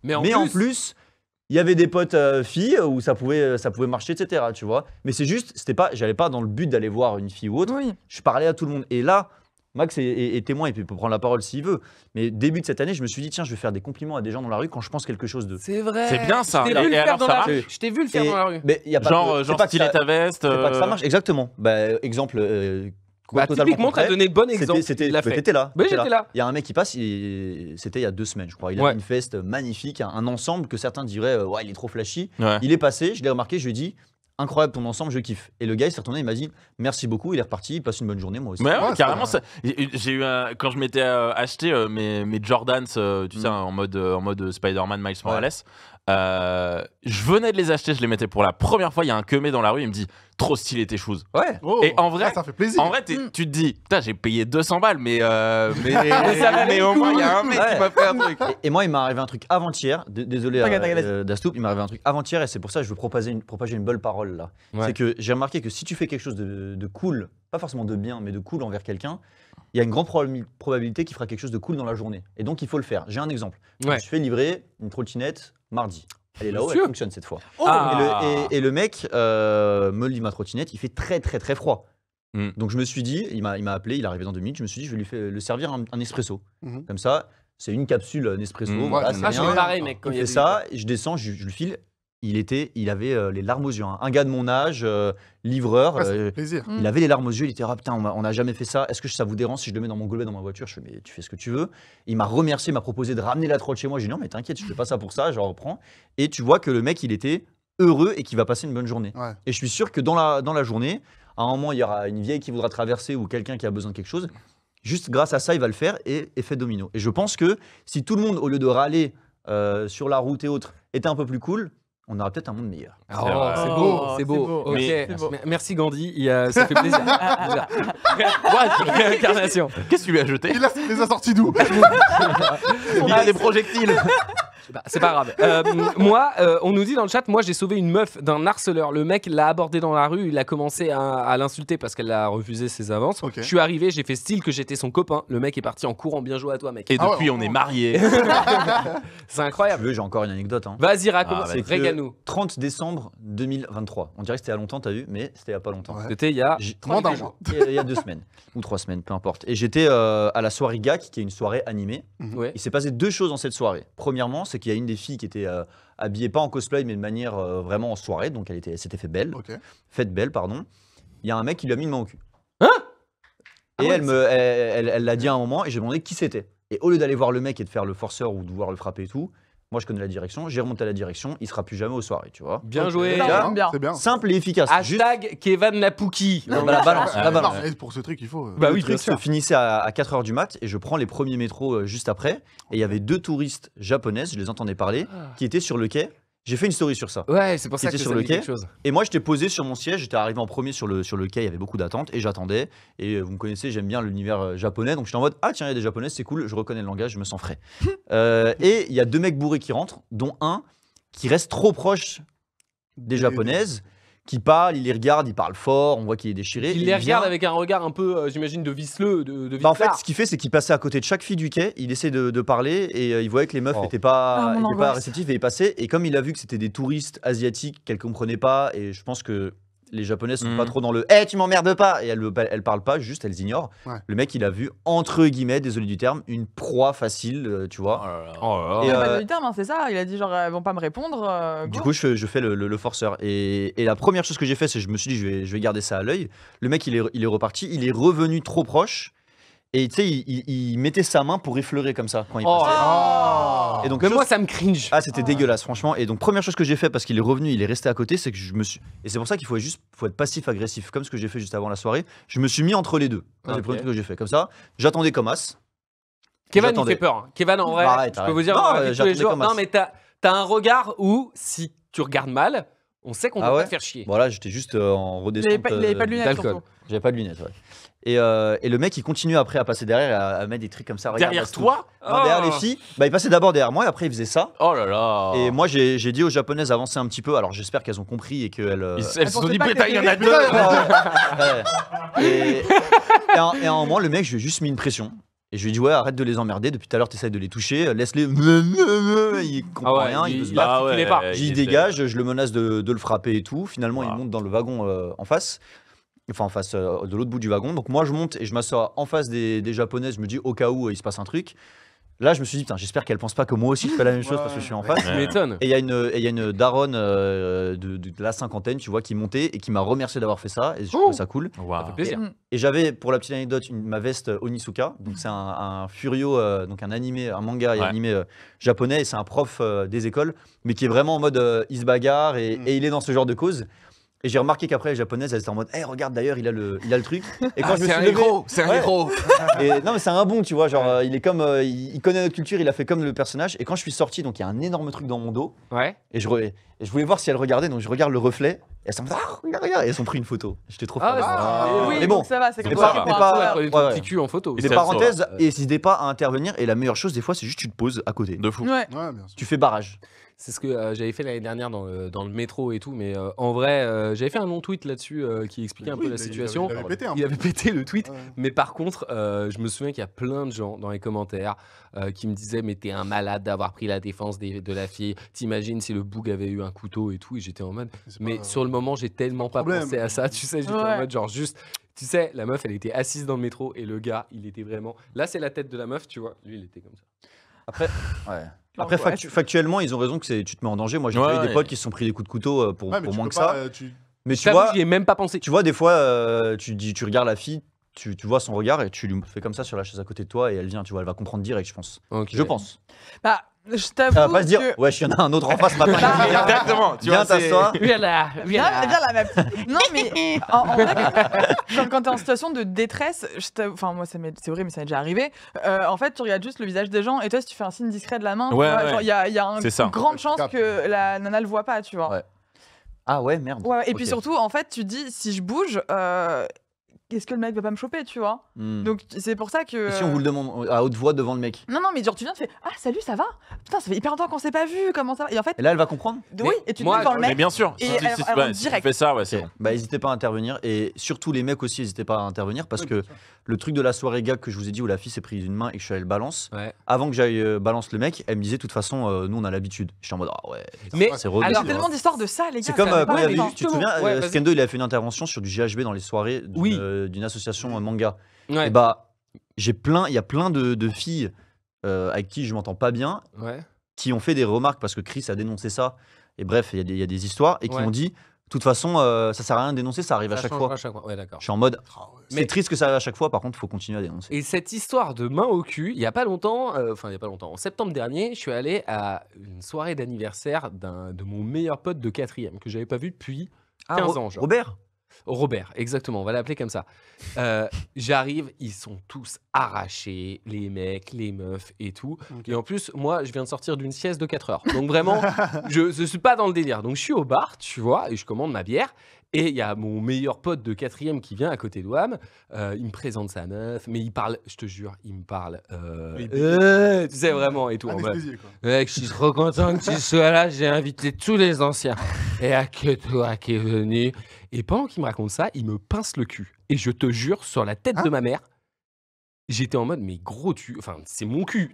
A: Mais en
B: mais
A: plus,
B: en plus, il y avait des potes filles où ça pouvait marcher, etc. Tu vois? Mais c'est juste, j'allais pas dans le but d'aller voir une fille ou autre.
D: Oui.
B: Je parlais à tout le monde. Et là, Max est témoin, et puis il peut prendre la parole s'il veut. Mais début de cette année, je me suis dit, tiens, je vais faire des compliments à des gens dans la rue quand je pense quelque chose d'eux.
A: c'est vrai.
C: C'est bien ça.
A: Je t'ai vu le
C: Et
A: faire
C: alors,
A: dans
C: ça
A: la
C: marche
A: rue. Je t'ai vu le faire
B: Et-
A: dans la rue.
B: Mais il y a pas
C: Genre,
B: c'est
C: genre
B: pas que
C: styler
B: ça-
C: ta veste.
B: c'est pas que ça marche. Exactement. Bah, exemple.
A: Bah,
B: totalement
A: typiquement, t'as
B: concret.
A: donné le bon exemple.
B: C'était,
A: Il l'a
B: mais
A: fait.
B: t'étais là.
A: Oui,
B: t'étais
A: j'étais là.
B: Il y a un mec qui passe, c'était il y a 2 semaines, je crois. Il a
A: Ouais.
B: fait une feste magnifique, un ensemble que certains diraient, ouais, il est trop flashy.
C: Ouais.
B: Il est passé, je l'ai remarqué, je lui ai dit, incroyable ton ensemble, je kiffe. Et le gars, il s'est retourné, il m'a dit, merci beaucoup, il est reparti, il passe une bonne journée, moi aussi.
C: Ouais,
E: Ouais,
C: carrément.
E: c'est
C: J'ai eu quand je m'étais acheté mes Jordans, tu sais, en mode Spider-Man Miles Morales. Je venais de les acheter, je les mettais pour la première fois. Il y a un queumé dans la rue, il me dit trop stylé tes shoes.
B: Ouais.
E: Oh,
C: Et en vrai,
E: ça fait plaisir.
C: En vrai, tu te dis, putain, j'ai payé 200 balles, mais au moins, il y a un mec qui m'a fait un truc.
B: Et moi, il m'est arrivé un truc avant-hier. Désolé,
D: T'inquiète.
B: Dastoup, il m'est arrivé un truc avant-hier et c'est pour ça que je veux propager une bonne parole là.
A: Ouais.
B: C'est que j'ai remarqué que si tu fais quelque chose de cool, pas forcément de bien, mais de cool envers quelqu'un, il y a une grande probabilité qu'il fera quelque chose de cool dans la journée. Et donc, il faut le faire. J'ai un exemple. Je me suis fait livrer une trottinette mardi. Elle est là-haut, elle
A: Monsieur.
B: fonctionne cette fois.
A: Ah.
B: Et le mec me livre ma trottinette, il fait très très très froid. Donc je me suis dit, il m'a appelé, il est arrivé dans 2 minutes, je me suis dit, je vais lui servir un espresso. Comme ça, c'est une capsule Nespresso. Voilà, c'est
A: Ah, je
B: rien.
A: fais pareil, mec. Quand
B: Il
A: y a
B: fait
A: des-
B: ça, et je descends, je lui file. Il avait les larmes aux yeux. Hein. Un gars de mon âge, livreur,
E: Ouais, ça fait plaisir.
B: il avait les larmes aux yeux. Il était putain, on n'a jamais fait ça. Est-ce que ça vous dérange si je le mets dans mon gobelet dans ma voiture? Je fais mais tu fais ce que tu veux. Il m'a remercié, m'a proposé de ramener la trotte chez moi. J'ai dit non mais t'inquiète, je fais pas ça pour ça, je reprends. Et tu vois que le mec il était heureux et qu'il va passer une bonne journée.
E: Ouais.
B: Et je suis sûr que dans la journée, à un moment il y aura une vieille qui voudra traverser ou quelqu'un qui a besoin de quelque chose. Juste grâce à ça, il va le faire et effet domino. Et je pense que si tout le monde, au lieu de râler sur la route et autres, était un peu plus cool, on aura peut-être un monde meilleur.
A: Oh, c'est beau, c'est beau. Ok.
C: Mais-
A: Merci Gandhi, ça fait plaisir. Réincarnation.
C: Qu'est-ce que tu lui as jeté?
E: Il les a sortis d'où?
C: Il a des projectiles.
A: Bah, c'est pas grave. Moi, on nous dit dans le chat, moi j'ai sauvé une meuf d'un harceleur. Le mec l'a abordé dans la rue, il a commencé à l'insulter parce qu'elle a refusé ses avances.
E: Ok.
A: Je suis arrivé, j'ai fait style que j'étais son copain. Le mec est parti en courant, bien joué à toi, mec.
C: Et
E: Ah ouais,
C: depuis, on est mariés.
A: C'est
B: Tu
A: incroyable.
B: veux, j'ai encore une anecdote. Hein.
A: Vas-y, raconte,
C: Ah, bah,
A: régale-nous.
B: 30 décembre 2023. On dirait que c'était il y a longtemps, t'as vu, mais c'était il y a pas longtemps.
E: Ouais.
A: C'était il y a
E: Moins d'un
A: 30
E: mois.
B: Il y a 2 semaines ou 3 semaines, peu importe. Et j'étais à la soirée GAC, qui est une soirée animée.
A: Ouais.
B: Il s'est passé 2 choses dans cette soirée. Premièrement, c'est qu'il y a une des filles qui était habillée pas en cosplay, mais de manière vraiment en soirée, donc elle s'était fait belle,
E: Ok.
B: faite belle, pardon. Il y a un mec qui lui a mis une main au cul.
A: Hein
B: Et
A: Ah ouais,
B: elle l'a dit à un moment, et j'ai demandé qui c'était. Et au lieu d'aller voir le mec et de faire le forceur ou de devoir le frapper et tout, moi je connais la direction, j'ai remonté à la direction, il sera plus jamais aux soirées, tu vois.
A: Bien
E: Ok.
A: joué.
D: Ça,
B: Bien.
D: j'aime bien.
E: C'est bien.
B: Simple et efficace. Juste
A: Hashtag Kevin Napouki.
B: la balance, la
E: Non,
B: balance.
E: mais pour ce truc, il faut.
A: Bah
B: Le
A: oui, bien
B: truc
A: sûr.
B: se finissait à 4h du mat et je prends les premiers métros juste après. Et il y avait 2 touristes japonaises, je les entendais parler, qui étaient sur le quai. J'ai fait une story sur ça.
A: Ouais, c'est pour
B: Qui
A: ça que
B: était
A: ça
B: sur
A: me
B: le
A: dit
B: quai.
A: quelque chose.
B: Et moi, j'étais posé sur mon siège, j'étais arrivé en premier sur le quai, il y avait beaucoup d'attentes et j'attendais. Et vous me connaissez, j'aime bien l'univers japonais, donc j'étais en mode ah tiens, il y a des japonaises, c'est cool, je reconnais le langage, je me sens frais. Et il y a 2 mecs bourrés qui rentrent, dont un qui reste trop proche des japonaises, qui parle, il les regarde, il parle fort, on voit qu'il est déchiré.
A: Il
B: et
A: les regarde
B: vient-
A: avec un regard un peu, j'imagine, de viceleux, de
B: Bah en fait,
A: vicelard.
B: ce qu'il fait, c'est qu'il passait à côté de chaque fille du quai, il essaie de parler et il voyait que les meufs
E: Oh.
B: n'étaient pas,
D: Ah, mon
B: étaient pas
D: angoisse.
B: réceptifs et il passait. Et comme il a vu que c'était des touristes asiatiques qu'elle comprenait pas, et je pense que les japonaises sont pas trop dans le tu m'emmerdes pas, et elles parlent pas, juste elles ignorent.
E: Ouais.
B: Le mec, il a vu, entre guillemets, désolé du terme, une proie facile, tu vois.
C: Oh là là.
B: Et,
D: Il a pas
B: euh,
D: de terme, hein, c'est ça. Il a dit genre, elles vont pas me répondre.
B: Du
D: go.
B: coup, je fais le forceur. Et la première chose que j'ai fait, c'est que je me suis dit, je vais garder ça à l'œil. Le mec, il est reparti. Il est revenu trop proche. Et tu sais, il mettait sa main pour effleurer comme ça quand il
A: Oh.
B: passait.
E: Oh.
B: Et donc,
A: Mais
B: chose-
A: moi, ça me cringe.
B: ah, c'était dégueulasse, franchement. Et donc, première chose que j'ai fait, parce qu'il est revenu, il est resté à côté, c'est que je me suis. Et c'est pour ça qu'il faut être passif-agressif, comme ce que j'ai fait juste avant la soirée. Je me suis mis entre les deux. Ça, C'est le
A: Ok.
B: premier truc que j'ai fait. Comme ça, j'attendais comme as.
A: Kevin, il
B: J'attendais.
A: fait peur. Hein. Kevin, en vrai,
B: Arrête,
A: je peux
B: arrête.
A: vous dire,
B: Non,
A: dans la vie de tous les
B: j'attendais
A: jours,
B: comme
A: non,
B: as.
A: mais t'as un regard où, si tu regardes mal, on sait qu'on
B: Ah
A: va
B: ouais
A: pas te faire chier.
B: Voilà, j'étais juste en
D: Il
B: redescente.
D: avait pas de lunettes
A: d'alcool.
D: surtout.
B: J'avais pas de lunettes, ouais. Et le mec, il continue après à passer derrière et à mettre des trucs comme ça. Regarde,
C: Derrière
B: Bastou.
C: toi?
B: Non, derrière les filles. Bah, il passait d'abord derrière moi et après il faisait ça.
C: Oh là là.
B: Et moi, j'ai dit aux japonaises d'avancer un petit peu. Alors, j'espère qu'elles ont compris et qu'elles.
C: Elles se sont
D: pensaient
C: dit,
D: pas que
C: putain, il y en a
D: t'étais-
C: deux.
B: Ouais. Et à un moment, le mec, je lui ai juste mis une pression. Et je lui ai dit, ouais, arrête de les emmerder. Depuis tout à l'heure, t'essayes de les toucher. Laisse-les. Il comprend
A: Ah ouais,
B: rien. Il veut se
A: il
B: battre.
A: a reculé pas.
B: J'y dégage, je le menace de le frapper et tout. Finalement, il
C: Wow.
B: monte dans le wagon en face. Enfin, en face de l'autre bout du wagon. Donc, moi, je monte et je m'assois en face des japonaises. Je me dis, au cas où il se passe un truc. Là, je me suis dit, putain, j'espère qu'elle pense pas que moi aussi je fais la même chose parce que je suis en face.
A: Tu m'étonnes.
B: Et il y a une daronne de la cinquantaine, tu vois, qui montait et qui m'a remercié d'avoir fait ça. Et je trouve ça cool.
C: Waouh.
A: Ça fait plaisir.
B: Et j'avais, pour la petite anecdote, ma veste Onitsuka. Donc, c'est un Furio, donc un animé, un manga et
C: Ouais.
B: animé japonais. Et c'est un prof des écoles, mais qui est vraiment en mode il se bagarre et il est dans ce genre de cause. Et j'ai remarqué qu'après, les japonaises, elles étaient en mode regarde d'ailleurs, il a le truc. Et quand je me
C: C'est
B: suis
C: un
B: levé.
C: héros, c'est un
B: Ouais.
C: héros.
B: Et, non, mais c'est un bon, tu vois. Genre, il est comme. Il connaît notre culture, il a fait comme le personnage. Et quand je suis sorti, donc il y a un énorme truc dans mon dos.
A: Ouais.
B: Et je voulais voir si elle regardait, donc je regarde le reflet. Elles sont regarde, et elles ont pris une photo. J'étais trop
A: Ah,
B: fan.
D: Oui,
B: mais bon,
D: donc ça va, c'est comme
B: mais
D: ça.
B: pas-
D: qu'il
B: mais
D: faut
B: pas-
D: un faire.
A: Prenez
B: ouais,
A: ton
B: ouais.
A: petit cul en photo.
B: des
C: C'est
B: parenthèses, et n'hésitez pas à intervenir. Et la meilleure chose, des fois, c'est juste tu te poses à côté.
C: De fou.
D: Ouais.
E: Ouais, bien sûr.
B: Tu fais barrage.
A: C'est ce que j'avais fait l'année dernière dans le métro et tout, mais en vrai, j'avais fait un long tweet là-dessus qui expliquait un peu la situation.
E: Il avait pété un
A: Il
E: peu.
A: avait pété le tweet,
E: Ouais.
A: mais par contre, je me souviens qu'il y a plein de gens dans les commentaires qui me disaient mais t'es un malade d'avoir pris la défense de la fille. T'imagines si le boug avait eu un couteau et tout, et j'étais en mode.
E: C'est
A: Mais
E: pas-
A: sur le moment, j'ai tellement pas
E: problème.
A: pensé à ça, tu sais, j'étais en
D: Ouais.
A: mode genre juste. Tu sais, la meuf, elle était assise dans le métro et le gars, il était vraiment. Là, c'est la tête de la meuf, tu vois. Lui, il était comme ça.
B: Après, Après
D: L'angoisse.
B: factuellement, ils ont raison que tu te mets en danger. Moi, j'ai
C: Ouais,
B: eu des
C: ouais.
B: potes qui se sont pris des coups de couteau pour
E: Ouais, mais tu
B: moins
E: peux
B: que
E: pas,
B: ça. Mais tu
A: J'avoue,
B: vois,
A: j'y ai même pas pensé.
B: tu vois, des fois, tu regardes la fille, tu vois son regard et tu lui fais comme ça sur la chaise à côté de toi et elle vient, tu vois, elle va comprendre direct, je pense.
A: Ok.
B: Je pense.
D: Bah, je t'avoue.
B: Elle va pas se dire,
D: que-
B: wesh, il y en a un autre en face maintenant.
C: Exactement. Tu
B: Viens
C: vois, c'est-
B: t'asseoir.
A: Viens là,
D: Viens là, ma petite. Non, mais en vrai, quand t'es en situation de détresse, enfin, moi, c'est horrible, mais ça m'est déjà arrivé. En fait, tu regardes juste le visage des gens et toi, si tu fais un signe discret de la main,
C: Ouais,
D: tu vois,
C: ouais.
D: genre, il y a
C: C'est ça.
D: une grande
E: Ouais, tu
D: chance
E: captes.
D: que la nana le voit pas, tu vois.
B: Ouais. Ah ouais, merde.
D: Ouais, et puis
B: Ok.
D: surtout, en fait, tu dis, si je bouge, est-ce que le mec va pas me choper, tu vois?
B: Hmm.
D: Donc, c'est pour ça que.
B: Et si on vous le demande à haute voix devant le mec.
D: Non, non, mais genre, tu viens, tu fais Ah, salut, ça va? Putain, ça fait hyper longtemps qu'on s'est pas vu, comment ça va? Et en fait,
B: Et là, elle va comprendre.
D: oui, et tu te
A: moi,
D: mets devant le
C: Mais
D: mec.
C: bien sûr.
D: Et
C: Si,
D: elle-
C: si,
D: elle
C: ouais,
D: rentre
C: si tu
D: direct.
C: fais ça, ouais, c'est
B: Ok.
C: bon.
B: Bah, n'hésitez pas à intervenir. Et surtout, les mecs aussi, n'hésitez pas à intervenir parce que le truc de la soirée gag que je vous ai dit où la fille s'est prise une main et que je suis allé le balance,
A: Ouais.
B: avant que j'aille balance le mec, elle me disait de toute façon, nous on a l'habitude. J'étais en mode, ah ouais, putain,
A: Mais
B: c'est relou.
A: alors,
D: Il y a tellement d'histoires de ça, les gars.
B: C'est comme
D: ça
B: quand il y avait
D: va
B: eu, tu te souviens,
A: Ouais, vas-y.
B: Skendo il a fait une intervention sur du GHB dans les soirées d'une
A: Oui.
B: d'une association manga.
A: Ouais.
B: Et bah, il y a plein de filles avec qui je m'entends pas bien,
A: Ouais.
B: qui ont fait des remarques parce que Chris a dénoncé ça. Et bref, il y a des histoires et qui
A: Ouais.
B: m'ont dit, de toute façon, ça sert à rien de dénoncer, ça arrive à
A: Ça
B: chaque
A: changera
B: fois.
A: à chaque fois. Ouais, d'accord.
B: Je suis en mode,
E: Ah ouais.
B: c'est
A: Mais-
B: triste que ça arrive à chaque fois, par contre, il faut continuer à dénoncer.
A: Et cette histoire de main au cul, il y a pas longtemps, en septembre dernier, je suis allé à une soirée d'anniversaire de mon meilleur pote de 4e que j'avais pas vu depuis 15 ans, genre.
B: Robert
A: Robert, exactement, on va l'appeler comme ça. J'arrive, ils sont tous arrachés, les mecs, les meufs et tout.
E: Ok.
A: Et en plus, moi, je viens de sortir d'une sieste de 4 heures. Donc vraiment, je suis pas dans le délire. Donc je suis au bar, tu vois, et je commande ma bière. Et il y a mon meilleur pote de 4e qui vient à côté de Wam. Il me présente sa meuf, mais il parle, je te jure, il me parle. Tu sais, vraiment, et tout. En mode,
E: Anesthésié, quoi.
A: mec, je suis trop content que tu sois là. J'ai invité tous les anciens. Et il n'y a que toi qui es venu. Et pendant qu'il me raconte ça, il me pince le cul. Et je te jure, sur la tête
E: Hein
A: de ma mère, j'étais en mode, mais gros, enfin, c'est mon cul.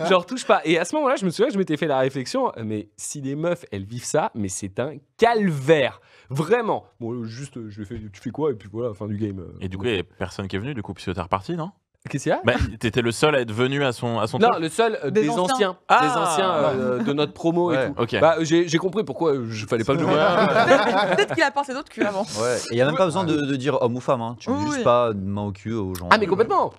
A: Genre, touche pas. Et à ce moment-là, je me souviens que je m'étais fait la réflexion, mais si les meufs, elles vivent ça, mais c'est un calvaire. Vraiment. Bon, juste, je lui ai fait, tu fais quoi? Et puis voilà, fin du game.
C: Et du coup, il n'y a personne qui est venu, du coup, puisque t'es reparti, non?
A: Qu'est-ce qu'il y a?
C: Bah, t'étais le seul à être venu à son
A: Non,
C: truc.
A: le seul
D: Des
A: des
D: anciens.
A: anciens.
C: Ah.
A: Des anciens de notre promo
B: Ouais.
A: et tout.
C: Ok.
A: Bah, j'ai compris pourquoi je fallait pas le jouer.
D: Peut-être qu'il a pensé d'autres culs avant.
B: Ouais, et il n'y a même pas besoin de dire homme ou femme, hein. Tu dis
D: Oui,
B: juste
D: oui.
B: pas de main au cul aux gens.
A: Ah mais complètement.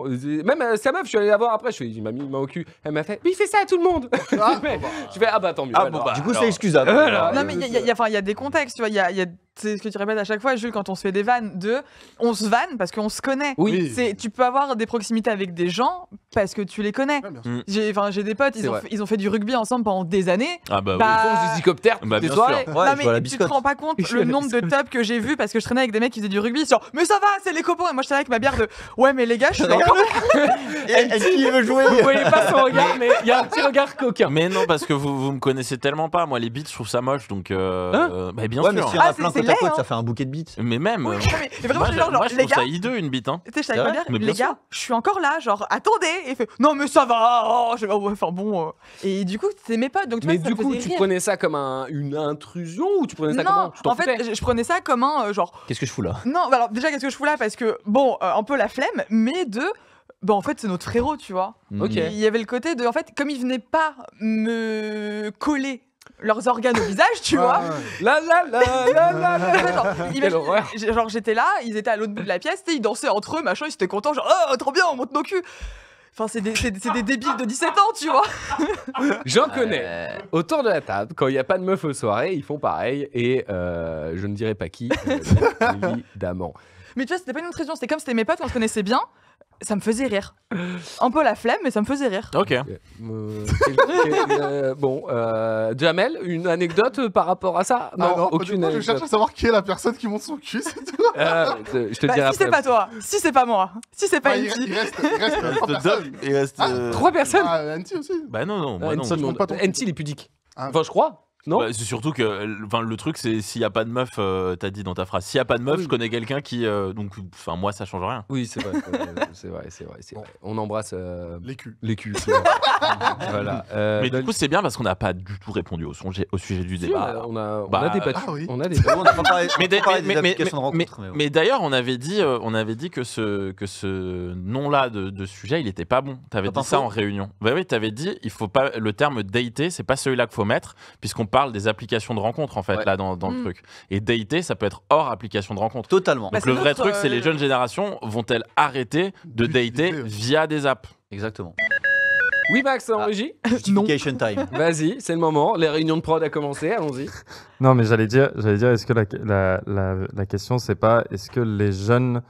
A: Même sa meuf, je suis allé la voir après, je fais, il m'a mis une main au cul. Elle m'a fait, mais il fait ça à tout le monde. Je fais, ah bah tant mieux.
C: Ah,
A: ouais,
C: bon,
A: non.
C: bah.
B: Du coup,
C: alors-
B: c'est excusable.
A: Voilà.
D: Non, mais il y a des contextes, tu vois. C'est ce que tu répètes à chaque fois, Jules, quand on se fait des vannes on se vanne parce qu'on se connaît.
A: Oui.
D: Tu peux avoir des proximités avec des gens parce que tu les connais.
E: Ouais, bien sûr.
D: J'ai des potes,
A: C'est vrai.
D: ils ont fait du rugby ensemble pendant des années.
C: Ah bah,
D: Bah,
A: Ils font des hélicoptères
C: Bah,
A: toutes les
C: bien
A: soirées.
C: sûr.
B: Ouais,
D: non
B: je
D: mais
B: vois la
D: tu te
B: biscotte.
D: rends pas compte
A: Je vois
D: le
A: la
D: nombre de
A: biscotte.
D: tops que j'ai vu parce que je traînais avec des mecs qui faisaient du rugby genre mais ça va c'est les copains et moi j'étais là avec ma bière de ouais mais les gars je suis encore
B: Est-ce qu'il veut jouer
A: Vous voyez pas son regard, mais il y a un petit regard coquin.
C: Mais non, parce que vous me connaissez tellement pas. Moi, les beats, je trouve ça moche, donc. Bah, bien
B: Ouais, mais
C: sûr.
B: s'il y en
D: Ah,
B: a plein
D: c'est
B: côte à
D: laid,
B: côte,
D: hein.
B: ça fait un bouquet de beats.
C: Mais même.
D: Oui, mais vraiment
C: moi,
D: je suis genre
C: moi, je
D: les
C: trouve
D: gars
C: ça hideux, une bite. Hein.
D: tu sais, j'étais avec ma bière,
C: Mais bien
D: les
C: sûr.
D: gars, je suis encore là, genre, attendez Et il fait, non, mais ça va ouais, enfin bon. Et du coup, c'est mes potes, donc tu
A: Mais
D: vois, ça
A: du
D: me
A: coup,
D: faisait
A: tu
D: rire.
A: prenais ça comme une intrusion ou tu prenais ça
D: Non,
A: comment? Tu t'en
D: en fait,
A: foutais
D: je prenais ça comme un genre.
B: Qu'est-ce que je fous là?
D: Non, bah alors déjà, qu'est-ce que je fous là? Parce que, bon, un peu la flemme, mais bah en fait, c'est notre frérot, tu vois.
A: Ok.
D: Il y avait le côté de, en fait, comme ils venaient pas me coller leurs organes au visage, tu vois.
A: La la la la la la.
D: Genre,
A: Quelle
D: imagine-
A: horreur.
D: genre j'étais là, ils étaient à l'autre bout de la pièce, tu sais, ils dansaient entre eux, machin, ils étaient contents, genre oh trop bien, on monte nos culs. Enfin c'est des débiles de 17 ans, tu vois.
A: J'en connais. Autour de la table, quand il n'y a pas de meuf aux soirées, ils font pareil. Et je ne dirai pas qui, évidemment.
D: Mais tu vois, c'était pas une intrusion, c'était comme c'était mes potes, on se connaissait bien. Ça me faisait rire. Un peu la flemme, mais ça me faisait rire.
C: Ok.
A: Bon, Jamel, une anecdote par rapport à ça?
E: Non,
A: aucune
E: moi, je
A: anecdote.
E: cherche à savoir qui est la personne qui monte son cul, c'est tout.
A: Je te le
D: Bah,
A: dirai
D: si c'est
A: après.
D: pas toi, si c'est pas moi, si c'est pas
E: Il
D: Enki.
E: reste 3 personnes.
C: Il reste.
A: 3 personnes?
E: Anti aussi.
C: Bah non, moi non.
A: Enki,
E: je compte pas ton-
A: il est pudique.
E: Ah.
A: Enfin, je crois. Non?
C: Bah, c'est surtout que le truc, c'est s'il n'y a pas de meuf, t'as dit dans ta phrase, s'il n'y a pas de meuf,
A: Oui.
C: je connais quelqu'un qui. Donc, moi, ça change rien.
A: Oui, c'est vrai. C'est vrai.
E: Bon.
A: On embrasse
E: Les culs.
A: les culs. c'est vrai. Voilà.
C: Mais du coup, c'est bien parce qu'on n'a pas du tout répondu au sujet du
A: si,
C: débat.
A: on a
C: Bah,
A: débattu.
E: ah oui.
A: On a débattu.
B: On n'a pas parlé,
C: Mais,
B: on n'a pas parlé des
C: mais-
B: applications de rencontres. mais bon.
C: mais d'ailleurs, on avait dit que ce nom-là de sujet, il était pas bon. T'avais
B: Pas
C: dit ça
B: faux.
C: en réunion. Bah oui, t'avais dit, il faut pas le terme dater, c'est pas celui-là qu'il faut mettre, puisqu'on parle des applications de rencontres en fait
B: Ouais.
C: là dans le truc. Et dater, ça peut être hors application de rencontre.
B: Totalement.
D: Bah,
C: Donc
D: c'est
C: le vrai
D: notre,
C: truc, c'est les jeunes générations vont-elles arrêter de
E: D'utiliser,
C: dater
E: oui.
C: via des apps?
B: Exactement.
A: Oui, Max, en régie.
B: Justification time.
A: Vas-y, c'est le moment. Les réunions de prod a commencé. Allons-y.
F: Non, mais j'allais dire, est-ce que la question, c'est pas, est-ce que les jeunes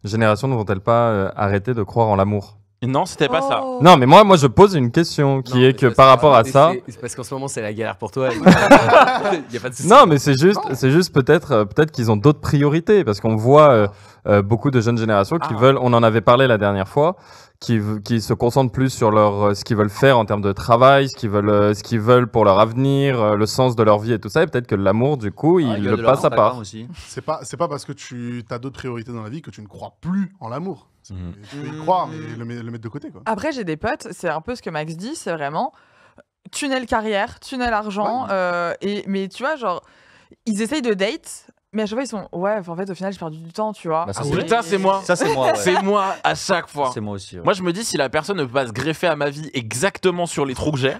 F: générations ne vont-elles pas arrêter de croire en l'amour?
C: Non, c'était pas ça.
D: Oh.
F: Non, mais moi, je pose une question qui
A: Non,
F: est
A: mais
F: que
A: parce
F: par rapport à ça.
A: C'est parce qu'en ce moment, c'est la galère pour toi. Il y a pas de souci.
F: Non, mais c'est juste peut-être qu'ils ont d'autres priorités parce qu'on voit beaucoup de jeunes générations qui veulent, on en avait parlé la dernière fois, qui se concentrent plus sur ce qu'ils veulent faire en termes de travail, ce qu'ils veulent pour leur avenir, le sens de leur vie et tout ça. Et peut-être que l'amour, du coup,
B: Ah,
F: il
B: gueule
F: le
B: de leur
F: passe à
B: Instagram
F: part.
B: aussi.
E: C'est pas parce que tu as d'autres priorités dans la vie que tu ne crois plus en l'amour.
C: Mhm.
E: Tu peux y croire, mais le mettre de côté, quoi.
D: Après, j'ai des potes, c'est un peu ce que Max dit, c'est vraiment tunnel carrière, tunnel argent. Mais tu vois, genre, ils essayent de date, mais à chaque fois, ils sont ouais, en fait, au final, j'ai perdu du temps, tu vois.
B: Bah, ça,
C: Ah,
B: c'est-
C: putain, c'est moi.
B: Ça, c'est moi. Ouais.
C: C'est moi à chaque fois.
B: C'est moi aussi. ouais.
C: Moi, je me dis, si la personne ne peut pas se greffer à ma vie exactement sur les trous que j'ai.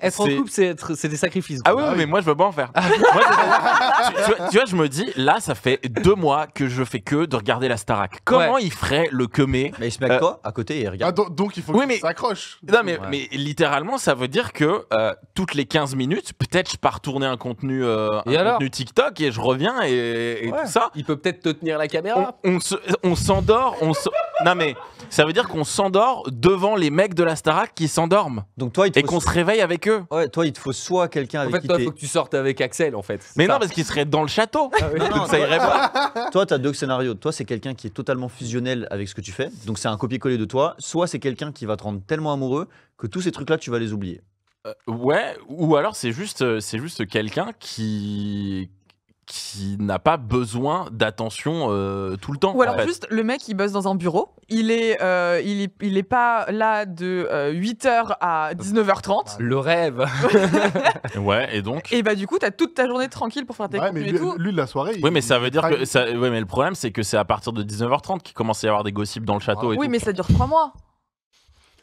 A: Être en
C: c'est-
A: couple, c'est des sacrifices.
C: Ah oui,
E: Ah oui.
C: mais moi, je veux pas en faire. Moi, tu vois, je me dis, là, ça fait 2 mois que je fais que de regarder la Starac. Comment il ferait le quemé?
B: Mais il se met avec toi à côté et il
E: Ah,
B: regarde.
E: donc il faut
C: Oui,
E: qu'il
C: mais-
E: s'accroche.
C: Non, mais,
B: Ouais.
C: mais littéralement, ça veut dire que toutes les 15 minutes, peut-être je pars tourner un contenu,
A: Et alors
C: contenu TikTok et je reviens et
A: Ouais.
C: tout ça.
A: Il peut peut-être te tenir la caméra.
C: On s'endort. Non, mais ça veut dire qu'on s'endort devant les mecs de la Starac qui s'endorment
B: Donc toi, il te
C: et
B: faut...
C: qu'on se réveille avec eux.
B: Ouais, toi, il te faut soit quelqu'un
A: En
B: avec
A: fait,
B: qui
A: toi, il
B: t'es...
A: faut que tu sortes avec Axel, en fait.
C: Mais
A: C'est
C: non,
A: ça.
C: parce qu'ils seraient dans le château.
B: Non,
C: Donc ça irait pas.
B: Toi, tu as deux scénarios. Toi, c'est quelqu'un qui est totalement fusionnel avec ce que tu fais. Donc, c'est un copier-coller de toi. Soit c'est quelqu'un qui va te rendre tellement amoureux que tous ces trucs-là, tu vas les oublier.
C: Ouais, ou alors c'est juste quelqu'un qui n'a pas besoin d'attention tout le temps.
D: Ou alors
C: en fait.
D: juste le mec il bosse dans un bureau, il est pas là de 8h à 19h30
A: Le rêve.
C: Ouais, et donc.
D: et bah du coup t'as toute ta journée tranquille pour faire tes
E: Ouais, mais
D: contenus et tout.
E: lui, de la soirée.
C: Oui, mais ça
E: il
C: veut dire que
E: travaille.
C: ça. Ouais, mais le problème c'est que c'est à partir de 19h30 qu'il commence à y avoir des gossips dans le château et
D: Oui
C: tout.
D: mais ça dure 3 mois.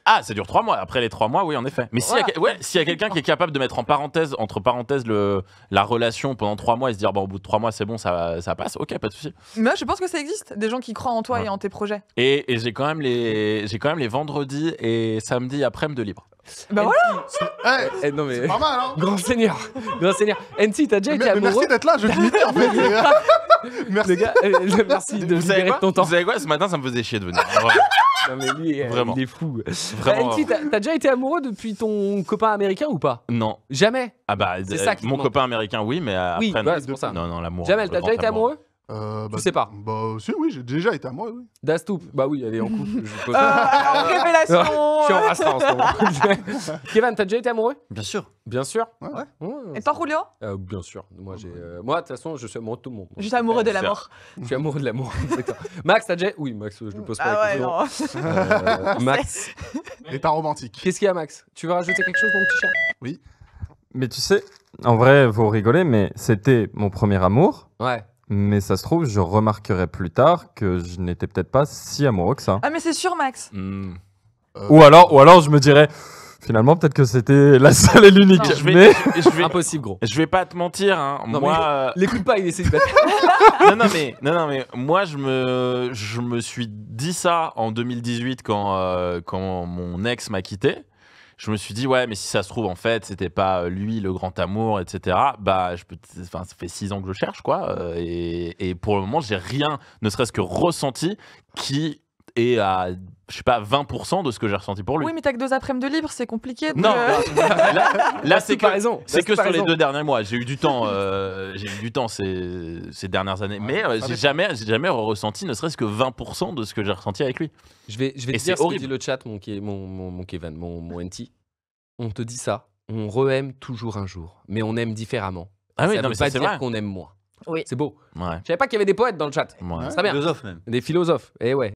C: Ah, ça dure 3 mois. Après les 3 mois, oui, en effet. Mais s'il y a quelqu'un qui est capable de mettre entre parenthèses la relation pendant 3 mois et se dire, bon, au bout de 3 mois, c'est bon, ça passe, ok, pas de souci.
D: Mais moi je pense que ça existe, des gens qui croient en toi
C: Ouais.
D: et en tes projets.
C: Et j'ai quand même les vendredis et samedis après-midi de libre.
D: Bah voilà.
A: Non, mais.
E: C'est pas mal, hein.
A: Grand Seigneur. Grand Seigneur. NC, t'as déjà
E: Mais
A: été amoureux?
E: merci d'être là, je t'imitais en fait. Merci.
A: Les gars, merci de
C: Vous savez
A: libérer
C: quoi
A: ton temps.
C: Vous savez quoi? Ce matin, ça me faisait chier de venir.
A: Non, mais lui,
C: Vraiment.
A: il est fou.
C: Vraiment.
A: NC, t'as déjà été amoureux depuis ton copain américain ou pas?
C: Non.
A: Jamais.
C: Ah bah,
A: C'est ça qui te
C: mon
A: manque.
C: copain américain, oui, mais
A: Oui,
C: après,
A: voilà,
C: non.
A: c'est pour ça.
C: Non, l'amour.
A: Jamel,
C: le
A: t'as
C: grand
A: déjà été amoureux?
E: Bah,
A: sais pas.
E: Bah, si, oui, j'ai déjà été à moi, oui.
A: Dastoop. Bah oui, elle est en couple. Je pose-
D: Révélation.
A: Je suis en rasta en ce moment. Kevin, t'as déjà été amoureux?
B: Bien sûr.
A: Bien sûr.
E: Ouais.
D: Et toi Julio?
A: Bien sûr. Moi, moi, de toute façon, je suis amoureux de tout le monde.
D: Juste amoureux de la
C: c'est-
D: mort.
A: Je suis amoureux de l'amour. Exactement. Max, t'as déjà. Oui, Max, je ne pose pas
D: Ah
A: la
D: ouais
A: question.
D: non.
A: Max,
E: État romantique.
A: qu'est-ce qu'il y a, Max? Tu veux rajouter quelque chose, mon petit chat?
F: Mais tu sais, en vrai, vous rigolez, mais c'était mon premier amour.
A: Ouais.
F: Mais ça se trouve, je remarquerai plus tard que je n'étais peut-être pas si amoureux que ça.
D: Ah mais c'est sûr Max.
C: Hmm.
F: Ou alors je me dirais, finalement, peut-être que c'était la seule et l'unique.
D: Non.
C: Je vais
A: Impossible, gros.
C: je vais pas te mentir, hein.
A: Non,
C: Moi,
A: L'écoute pas, il est célibataire.
C: non, mais moi, je me suis dit ça en 2018 quand mon ex m'a quitté. Je me suis dit, ouais, mais si ça se trouve, en fait, c'était pas lui le grand amour, etc. Bah, ça fait 6 ans que je cherche, quoi. Et pour le moment, j'ai rien, ne serait-ce que ressenti, qui est à, je sais pas, 20% de ce que j'ai ressenti pour lui.
D: Oui, mais t'as que 2 après-midi de libre, c'est compliqué.
C: Non, là c'est que,
A: raison.
C: c'est que sur les 2 derniers mois. J'ai eu du temps, ces dernières années. Mais j'ai jamais ressenti ne serait-ce que 20% de ce que j'ai ressenti avec lui.
A: Je vais te dire ce que dit le chat, mon Kevin, mon NT. On te dit ça, on re-aime toujours un jour, mais on aime différemment.
C: Ah oui,
A: ça
C: non,
A: veut
C: mais
A: pas
C: c'est
A: dire
C: vrai.
A: qu'on aime moins.
D: Oui.
A: C'est beau.
C: Ouais.
A: Je savais pas qu'il y avait des poètes dans le chat.
C: Ouais.
A: C'est bien.
B: Philosophe même.
A: Des philosophes. Eh ouais.